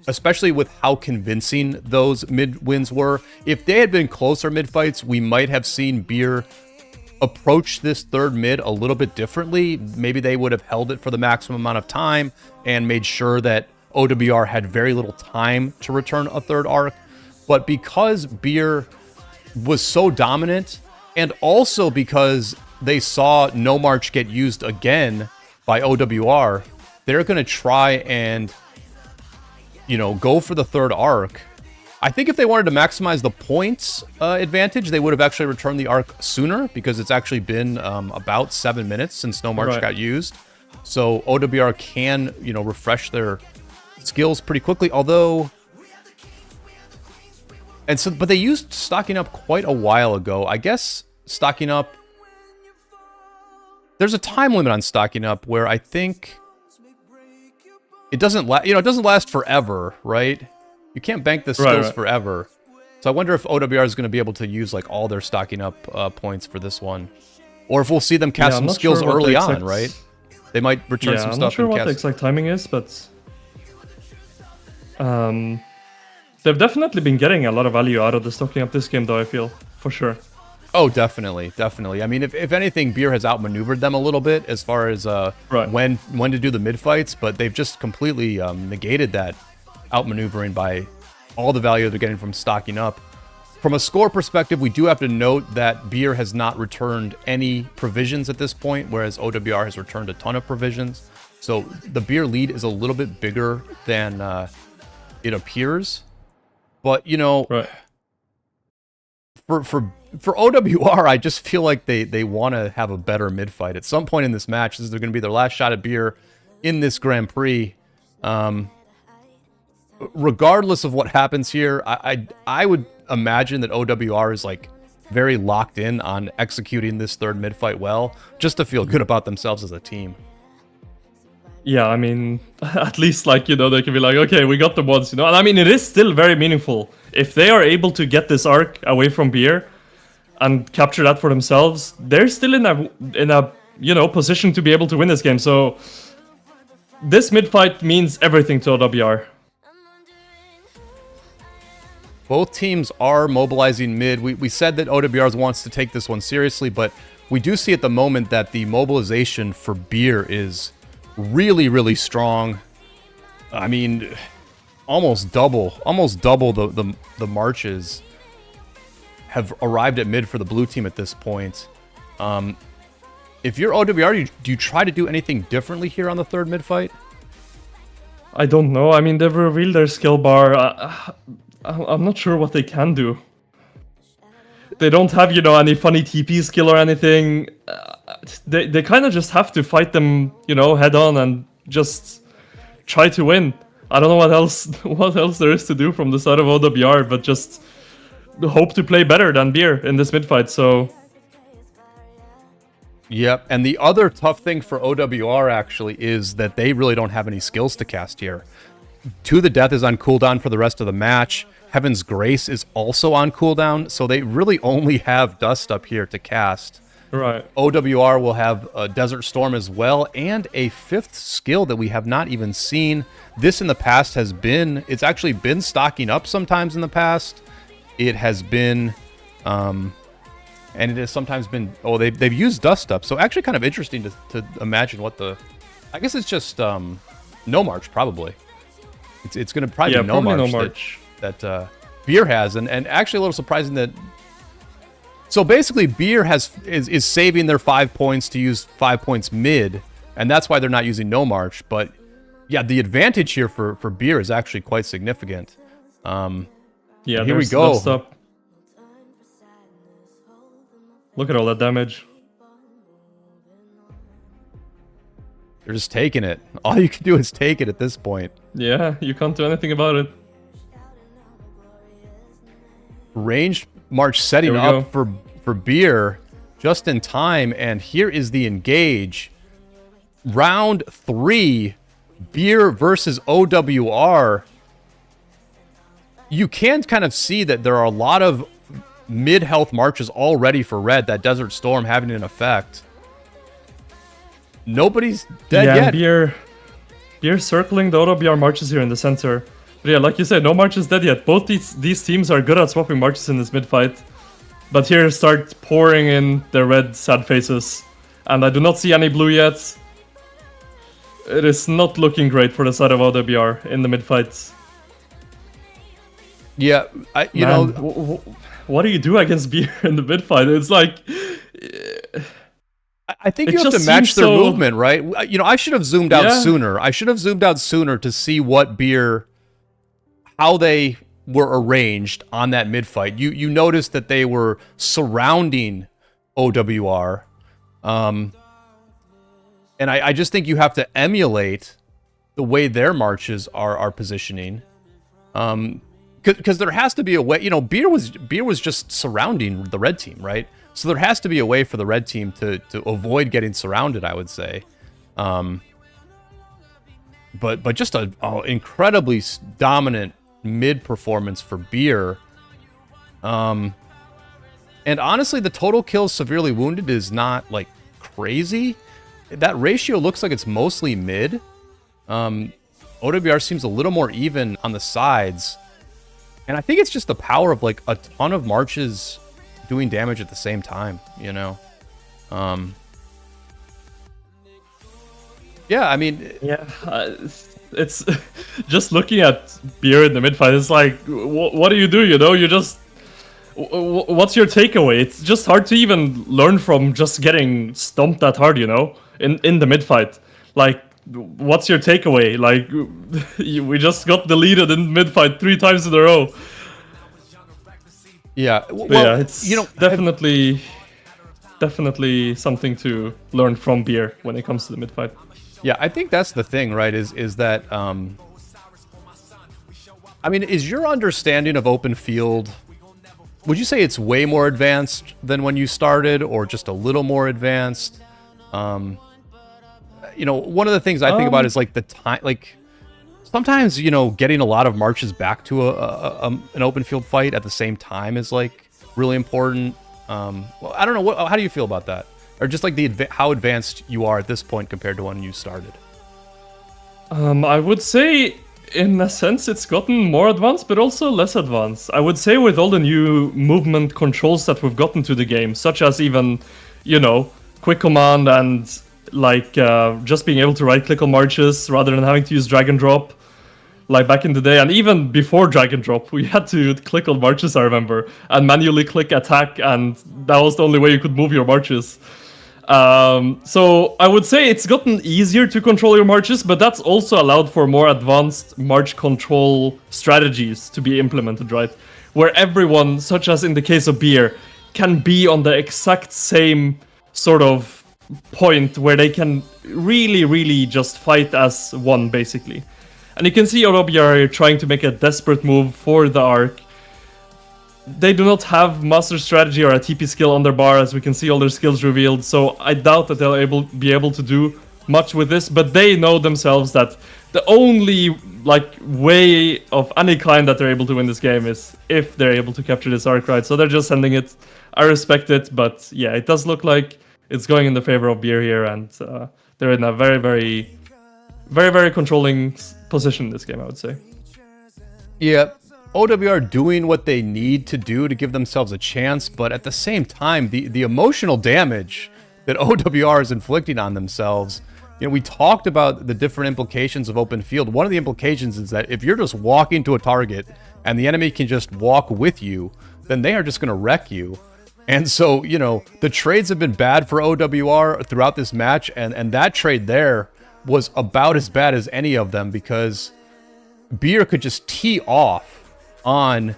especially with how convincing those mid wins were. If they had been closer mid fights, we might have seen Beer approach this third mid a little bit differently. Maybe they would have held it for the maximum amount of time and made sure that OWR had very little time to return a third arc. But because Beer was so dominant, and also because they saw No March get used again by OWR, they're going to try and, you know, go for the third arc. I think if they wanted to maximize the points advantage, they would have actually returned the arc sooner, because it's actually been about 7 minutes since No March got used. So OWR can, you know, refresh their skills pretty quickly, although... And so, but they used stocking up quite a while ago. I guess stocking up... There's a time limit on stocking up where I think it doesn't it doesn't last forever, right? You can't bank the skills forever. So I wonder if OWR is going to be able to use like all their stocking up points for this one, or if we'll see them cast some skills early on, right? They might return some stuff. I'm not sure what the exact timing is, but they've definitely been getting a lot of value out of the stocking up this game, though, I feel, for sure. Oh, definitely, definitely. I mean, if anything, Beer has outmaneuvered them a little bit as far as when to do the mid fights, but they've just completely negated that outmaneuvering by all the value they're getting from stocking up. From a score perspective, we do have to note that Beer has not returned any provisions at this point, whereas OWR has returned a ton of provisions. So the Beer lead is a little bit bigger than it appears. But, you know, for OWR, I just feel like they want to have a better mid fight at some point in this match. This is going to be their last shot at Beer in this Grand Prix. Regardless of what happens here, I would imagine that OWR is like very locked in on executing this third mid fight well, just to feel good about themselves as a team. Yeah, I mean, at least, like, you know, they can be like, okay, we got them once, you know. And I mean, it is still very meaningful. If they are able to get this arc away from Beer and capture that for themselves, they're still in a you know, position to be able to win this game. So this mid fight means everything to OWR. Both teams are mobilizing mid. We said that OWR wants to take this one seriously, but we do see at the moment that the mobilization for Beer is really, really strong. I mean, almost double the marches have arrived at mid for the blue team at this point. If you're OWR, do you try to do anything differently here on the third mid fight? I don't know. I mean, they've revealed their skill bar. I'm not sure what they can do. They don't have, you know, any funny TP skill or anything. They kind of just have to fight them, you know, head on and just try to win. I don't know what else there is to do from the side of OWR, but just hope to play better than Beer in this mid fight. So yep, and the other tough thing for OWR actually is that they really don't have any skills to cast here. To the Death is on cooldown for the rest of the match. Heaven's Grace is also on cooldown, so they really only have Dust up here to cast. Right. OWR will have a Desert Storm as well, and a fifth skill that we have not even seen. This in the past has been, it's actually been stocking up sometimes in the past. It has been, and it has sometimes been, oh, they've used Dust Up. So actually kind of interesting to imagine what the, I guess it's just No March probably. It's going to probably be No March that Beer has. And actually a little surprising that So basically, Beer is saving their 5 points to use 5 points mid, and that's why they're not using No March. But yeah, the advantage here for Beer is actually quite significant. Yeah, here we go. Stop. Look at all that damage. They're just taking it. All you can do is take it at this point. Yeah, you can't do anything about it. Ranged March setting up for Beer just in time, and here is the engage. Round 3, Beer versus OWR. You can kind of see that there are a lot of mid-health marches already for red, that Desert Storm having an effect. Nobody's dead yet. Beer circling the OWR marches here in the center. But yeah, like you said, no march is dead yet. Both these teams are good at swapping marches in this mid-fight. But here start pouring in the red sad faces. And I do not see any blue yet. It is not looking great for the side of OWR in the mid-fights. Yeah, you know... What do you do against Beer in the mid-fight? It's like... I think you have to match their movement, right? You know, I should have zoomed out sooner. I should have zoomed out sooner to see what Beer... how they were arranged on that mid-fight. You noticed that they were surrounding OWR. And I just think you have to emulate the way their marches are positioning. Because there has to be a way, you know, Beer was just surrounding the red team, right? So there has to be a way for the red team to avoid getting surrounded, I would say. But just an incredibly dominant mid performance for Beer. And honestly, the total kills severely wounded is not like crazy. That ratio looks like it's mostly mid. OWR seems a little more even on the sides. And I think it's just the power of like a ton of marches doing damage at the same time, you know? Yeah, I mean... Yeah, it's just looking at Beer in the mid-fight, it's like, what do, you know? You just... What's your takeaway? It's just hard to even learn from just getting stomped that hard, you know? In the mid-fight. Like, what's your takeaway? Like, we just got deleted in mid-fight 3 times in a row. Yeah, well, yeah, it's, you know, definitely something to learn from Beer when it comes to the mid-fight. Yeah, I think that's the thing, right? Is that I mean, is your understanding of open field, would you say it's way more advanced than when you started, or just a little more advanced? You know, one of the things I think about is like the time, like sometimes, you know, getting a lot of marches back to an open field fight at the same time is like really important. Well, I don't know, how do you feel about that? Or just like how advanced you are at this point compared to when you started? I would say, in a sense, it's gotten more advanced, but also less advanced. I would say with all the new movement controls that we've gotten to the game, such as even, you know, quick command and like just being able to right-click on marches rather than having to use drag and drop, like back in the day, and even before drag and drop, we had to click on marches, I remember, and manually click attack, and that was the only way you could move your marches. So I would say it's gotten easier to control your marches, but that's also allowed for more advanced march control strategies to be implemented, right? Where everyone, such as in the case of Beer, can be on the exact same sort of point where they can really just fight as one, basically. And you can see OWR trying to make a desperate move for the arc. They do not have master strategy or a TP skill on their bar, as we can see all their skills revealed, so I doubt that they'll be able to do much with this, but they know themselves that the only like way of any kind that they're able to win this game is if they're able to capture this arc, right? So they're just sending it. I respect it, but yeah, it does look like it's going in the favor of Beer here, and they're in a very controlling position in this game, I would say. Yeah, OWR doing what they need to do to give themselves a chance, but at the same time, the emotional damage that OWR is inflicting on themselves, you know, we talked about the different implications of open field. One of the implications is that if you're just walking to a target and the enemy can just walk with you, then they are just going to wreck you. And so, you know, the trades have been bad for OWR throughout this match, and that trade there was about as bad as any of them because Beer could just tee off on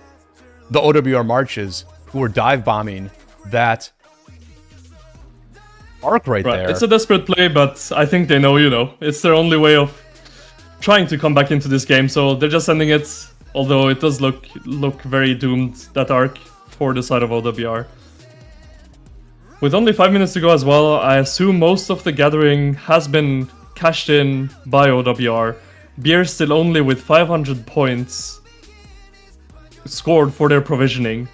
the OWR Marches who were dive bombing that arc right there. It's a desperate play, but I think they know, you know, it's their only way of trying to come back into this game, so they're just sending it, although it does look very doomed, that arc, for the side of OWR. With only 5 minutes to go as well, I assume most of the gathering has been cashed in by OWR. Beer still only with 500 points scored for their provisioning,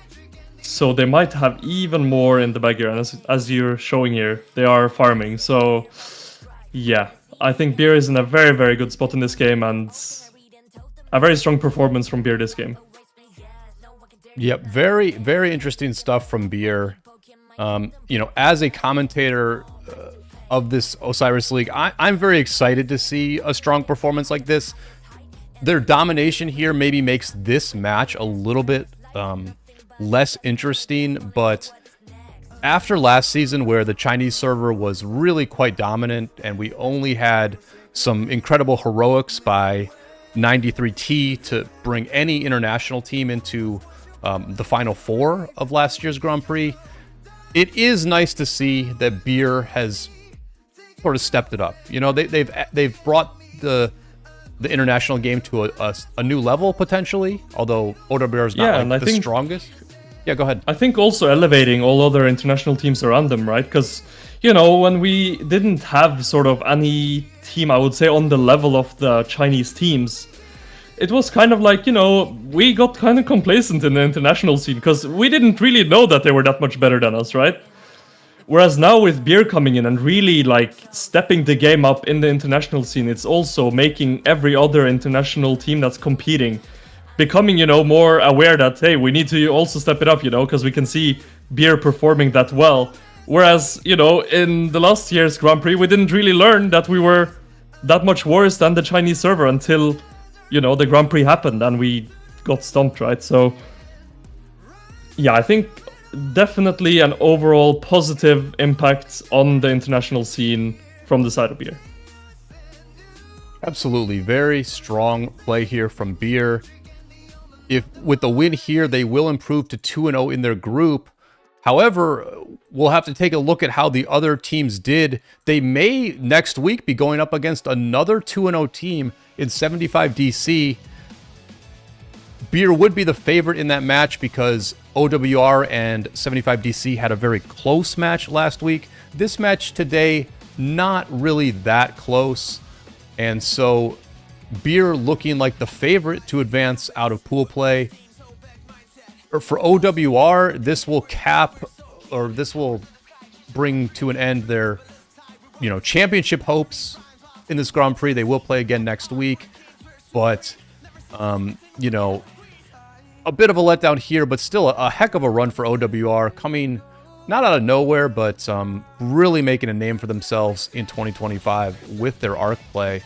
so they might have even more in the bag here, and as you're showing here, they are farming, so yeah. I think Beer is in a very, very good spot in this game, and a very strong performance from Beer this game. Yep, very, very interesting stuff from Beer. You know, as a commentator of this Osiris League, I'm very excited to see a strong performance like this. Their domination here maybe makes this match a little bit less interesting, but after last season where the Chinese server was really quite dominant and we only had some incredible heroics by 93T to bring any international team into the Final Four of last year's Grand Prix, it is nice to see that Beer has sort of stepped it up. You know, they've brought the international game to a new level potentially, although OWR is not like the strongest. Yeah, go ahead. I think also elevating all other international teams around them, right? Because, you know, when we didn't have sort of any team, I would say, on the level of the Chinese teams, it was kind of like, you know, we got kind of complacent in the international scene because we didn't really know that they were that much better than us, right? Whereas now with Beer coming in and really like stepping the game up in the international scene, it's also making every other international team that's competing becoming, you know, more aware that, hey, we need to also step it up, you know, because we can see Beer performing that well. Whereas, you know, in the last year's Grand Prix, we didn't really learn that we were that much worse than the Chinese server until, you know, the Grand Prix happened and we got stomped, right? So, yeah, I think definitely an overall positive impact on the international scene from the side of Beer. Absolutely. Very strong play here from Beer. If with the win here, they will improve to 2-0 in their group. However, we'll have to take a look at how the other teams did. They may next week be going up against another 2-0 team in 75DC. Beer would be the favorite in that match because OWR and 75DC had a very close match last week. This match today, not really that close. And so Beer looking like the favorite to advance out of pool play. For OWR, this will cap, or this will bring to an end their, you know, championship hopes in this Grand Prix. They will play again next week, but, you know, a bit of a letdown here, but still a heck of a run for OWR, coming not out of nowhere, but really making a name for themselves in 2025 with their arc play.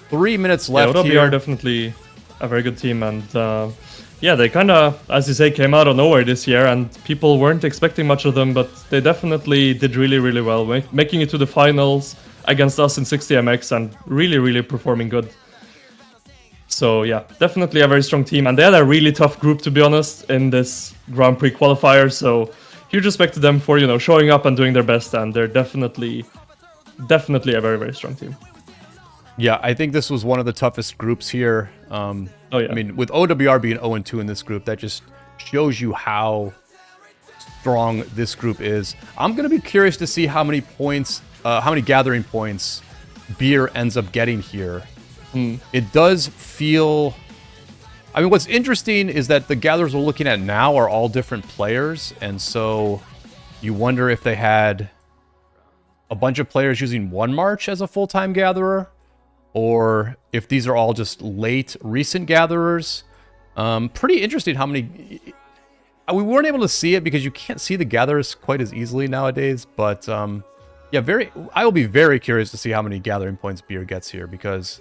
3 minutes left OWR here. Definitely a very good team, and yeah, they kind of, as you say, came out of nowhere this year, and people weren't expecting much of them, but they definitely did really, really well, making it to the finals against us in 60MX and really, really performing good. So yeah, definitely a very strong team, and they had a really tough group, to be honest, in this Grand Prix qualifier, so huge respect to them for, you know, showing up and doing their best, and they're definitely a very, very strong team. Yeah, I think this was one of the toughest groups here. Oh yeah. I mean, with OWR being 0-2 in this group, that just shows you how strong this group is. I'm going to be curious to see how many points, how many gathering points Beer ends up getting here. It does feel... I mean, what's interesting is that the gatherers we're looking at now are all different players, and so you wonder if they had a bunch of players using one March as a full-time gatherer, or if these are all just late, recent gatherers. Pretty interesting how many... We weren't able to see it because you can't see the gatherers quite as easily nowadays, but yeah, I will be very curious to see how many gathering points Beer gets here, because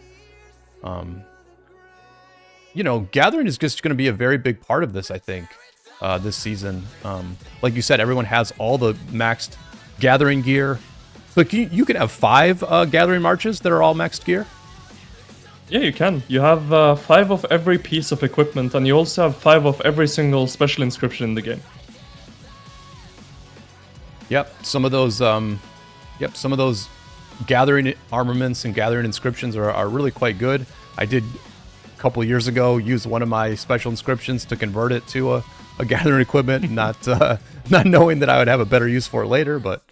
you know, gathering is just going to be a very big part of this, I think. this season. Like you said, everyone has all the maxed gathering gear. So you can have 5 gathering marches that are all maxed gear? Yeah, you can. You have 5 of every piece of equipment, and you also have 5 of every single special inscription in the game. Yep, some of those gathering armaments and gathering inscriptions are really quite good. I did a couple of years ago use one of my special inscriptions to convert it to a gathering equipment, not knowing that I would have a better use for it later, but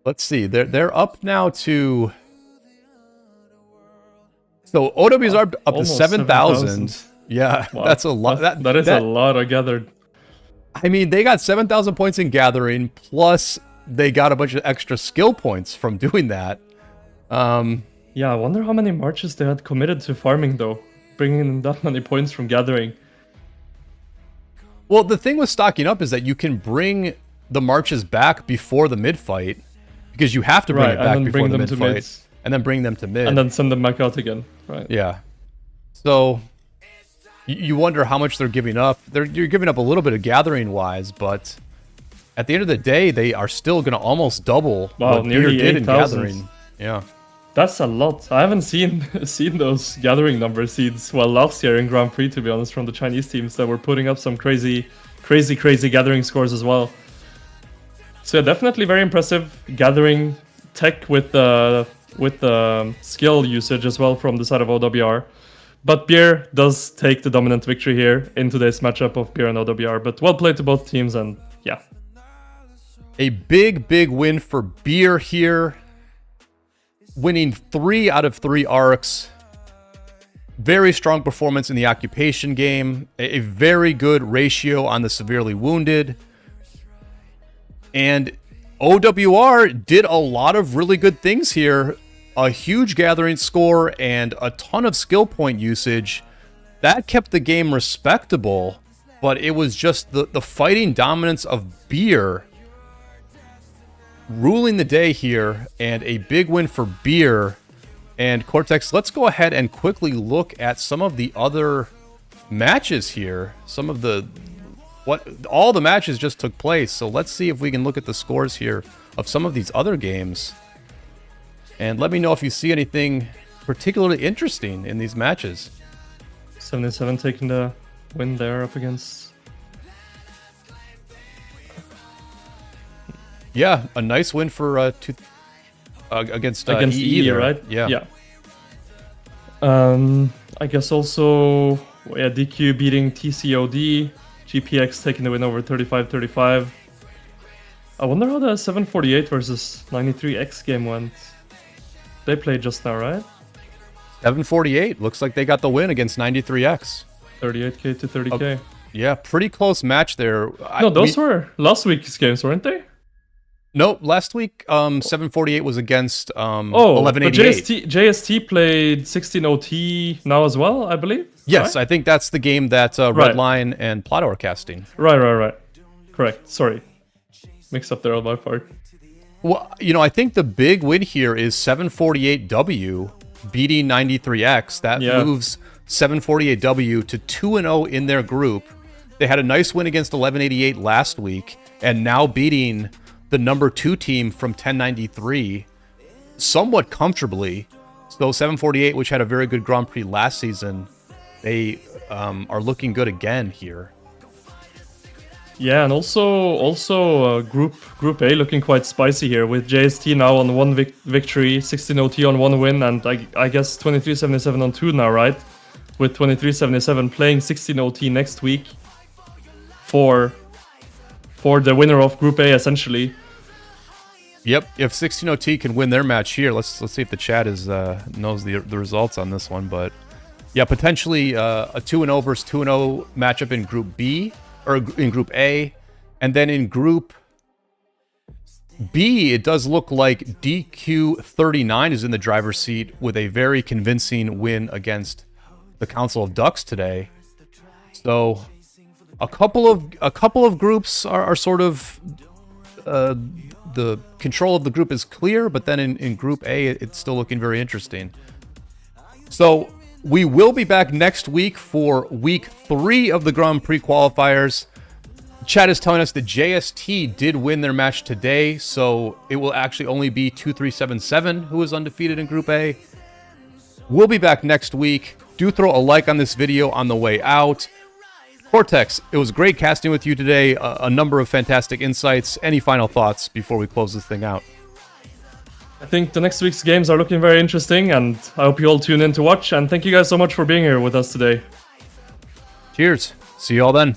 let's see. They're up now to, so OWs are up to 7,000. Yeah, Wow. that's a lot. That is a lot of gathered. I mean, they got 7,000 points in gathering, plus they got a bunch of extra skill points from doing that. Yeah, I wonder how many marches they had committed to farming, though, bringing in that many points from gathering. Well, the thing with stocking up is that you can bring the marches back before the mid-fight, because you have to bring it back before the mid-fight, and then bring them to mid. And then send them back out again, right? Yeah. So you wonder how much they're giving up. You're giving up a little bit of gathering-wise, but at the end of the day, they are still going to almost double what nearly Beer did in 8,000. gathering. Yeah. That's a lot. I haven't seen those gathering number seeds last year in Grand Prix, to be honest, from the Chinese teams that were putting up some crazy gathering scores as well. So yeah, definitely very impressive gathering tech with the skill usage as well from the side of OWR. But Beer does take the dominant victory here in today's matchup of Beer and OWR. But well played to both teams, and yeah. A big win for Beer here. Winning 3 out of 3 arcs. Very strong performance in the occupation game. A very good ratio on the severely wounded. And OWR did a lot of really good things here. A huge gathering score and a ton of skill point usage. That kept the game respectable, but it was just the fighting dominance of Beer ruling the day here, and a big win for Beer. And Cortex, let's go ahead and quickly look at some of the other matches here. All the matches just took place, so let's see if we can look at the scores here of some of these other games. And let me know if you see anything particularly interesting in these matches. 77 taking the win there up against... Yeah, a nice win for against EE there, right? Yeah. I guess also DQ beating TCOD, GPX taking the win over 35-35. I wonder how the 748 versus 93X game went. They played just now, right? 748 looks like they got the win against 93X. 38k to 30k. Yeah, pretty close match there. No, those were last week's games, weren't they? Nope, last week 748 was against 1188. But JST played 16 OT now as well, I believe. Yes, right? I think that's the game that Redline and Plato are casting. Right. Correct. Sorry. Mixed up there on my part. Well, I think the big win here is 748W beating 93X. That moves 748W to 2-0 in their group. They had a nice win against 1188 last week, and now beating the number 2 team from 1093 somewhat comfortably. So 748, which had a very good Grand Prix last season, they are looking good again here. Yeah, and also Group A looking quite spicy here, with JST now on 1 victory, 16 OT on 1 win, and I guess 2377 on 2 now, right? With 2377 playing 16 OT next week for the winner of Group A, essentially. Yep, if 16OT can win their match here, let's see if the chat knows the results on this one. But yeah, potentially a 2-0 versus 2-0 matchup in Group B, or in Group A. And then in Group B, it does look like DQ39 is in the driver's seat with a very convincing win against the Council of Ducks today. So a couple of groups are sort of the control of the group is clear, but then in Group A, it's still looking very interesting. So We will be back next week for week 3 of the Grand Prix qualifiers. Chat is telling us that JST did win their match today, so it will actually only be 2377 who is undefeated in Group A. We'll be back next week. Do throw a like on this video on the way out. Cortex, it was great casting with you today. A number of fantastic insights. Any final thoughts before we close this thing out? I think the next week's games are looking very interesting, and I hope you all tune in to watch. And thank you guys so much for being here with us today. Cheers. See you all then.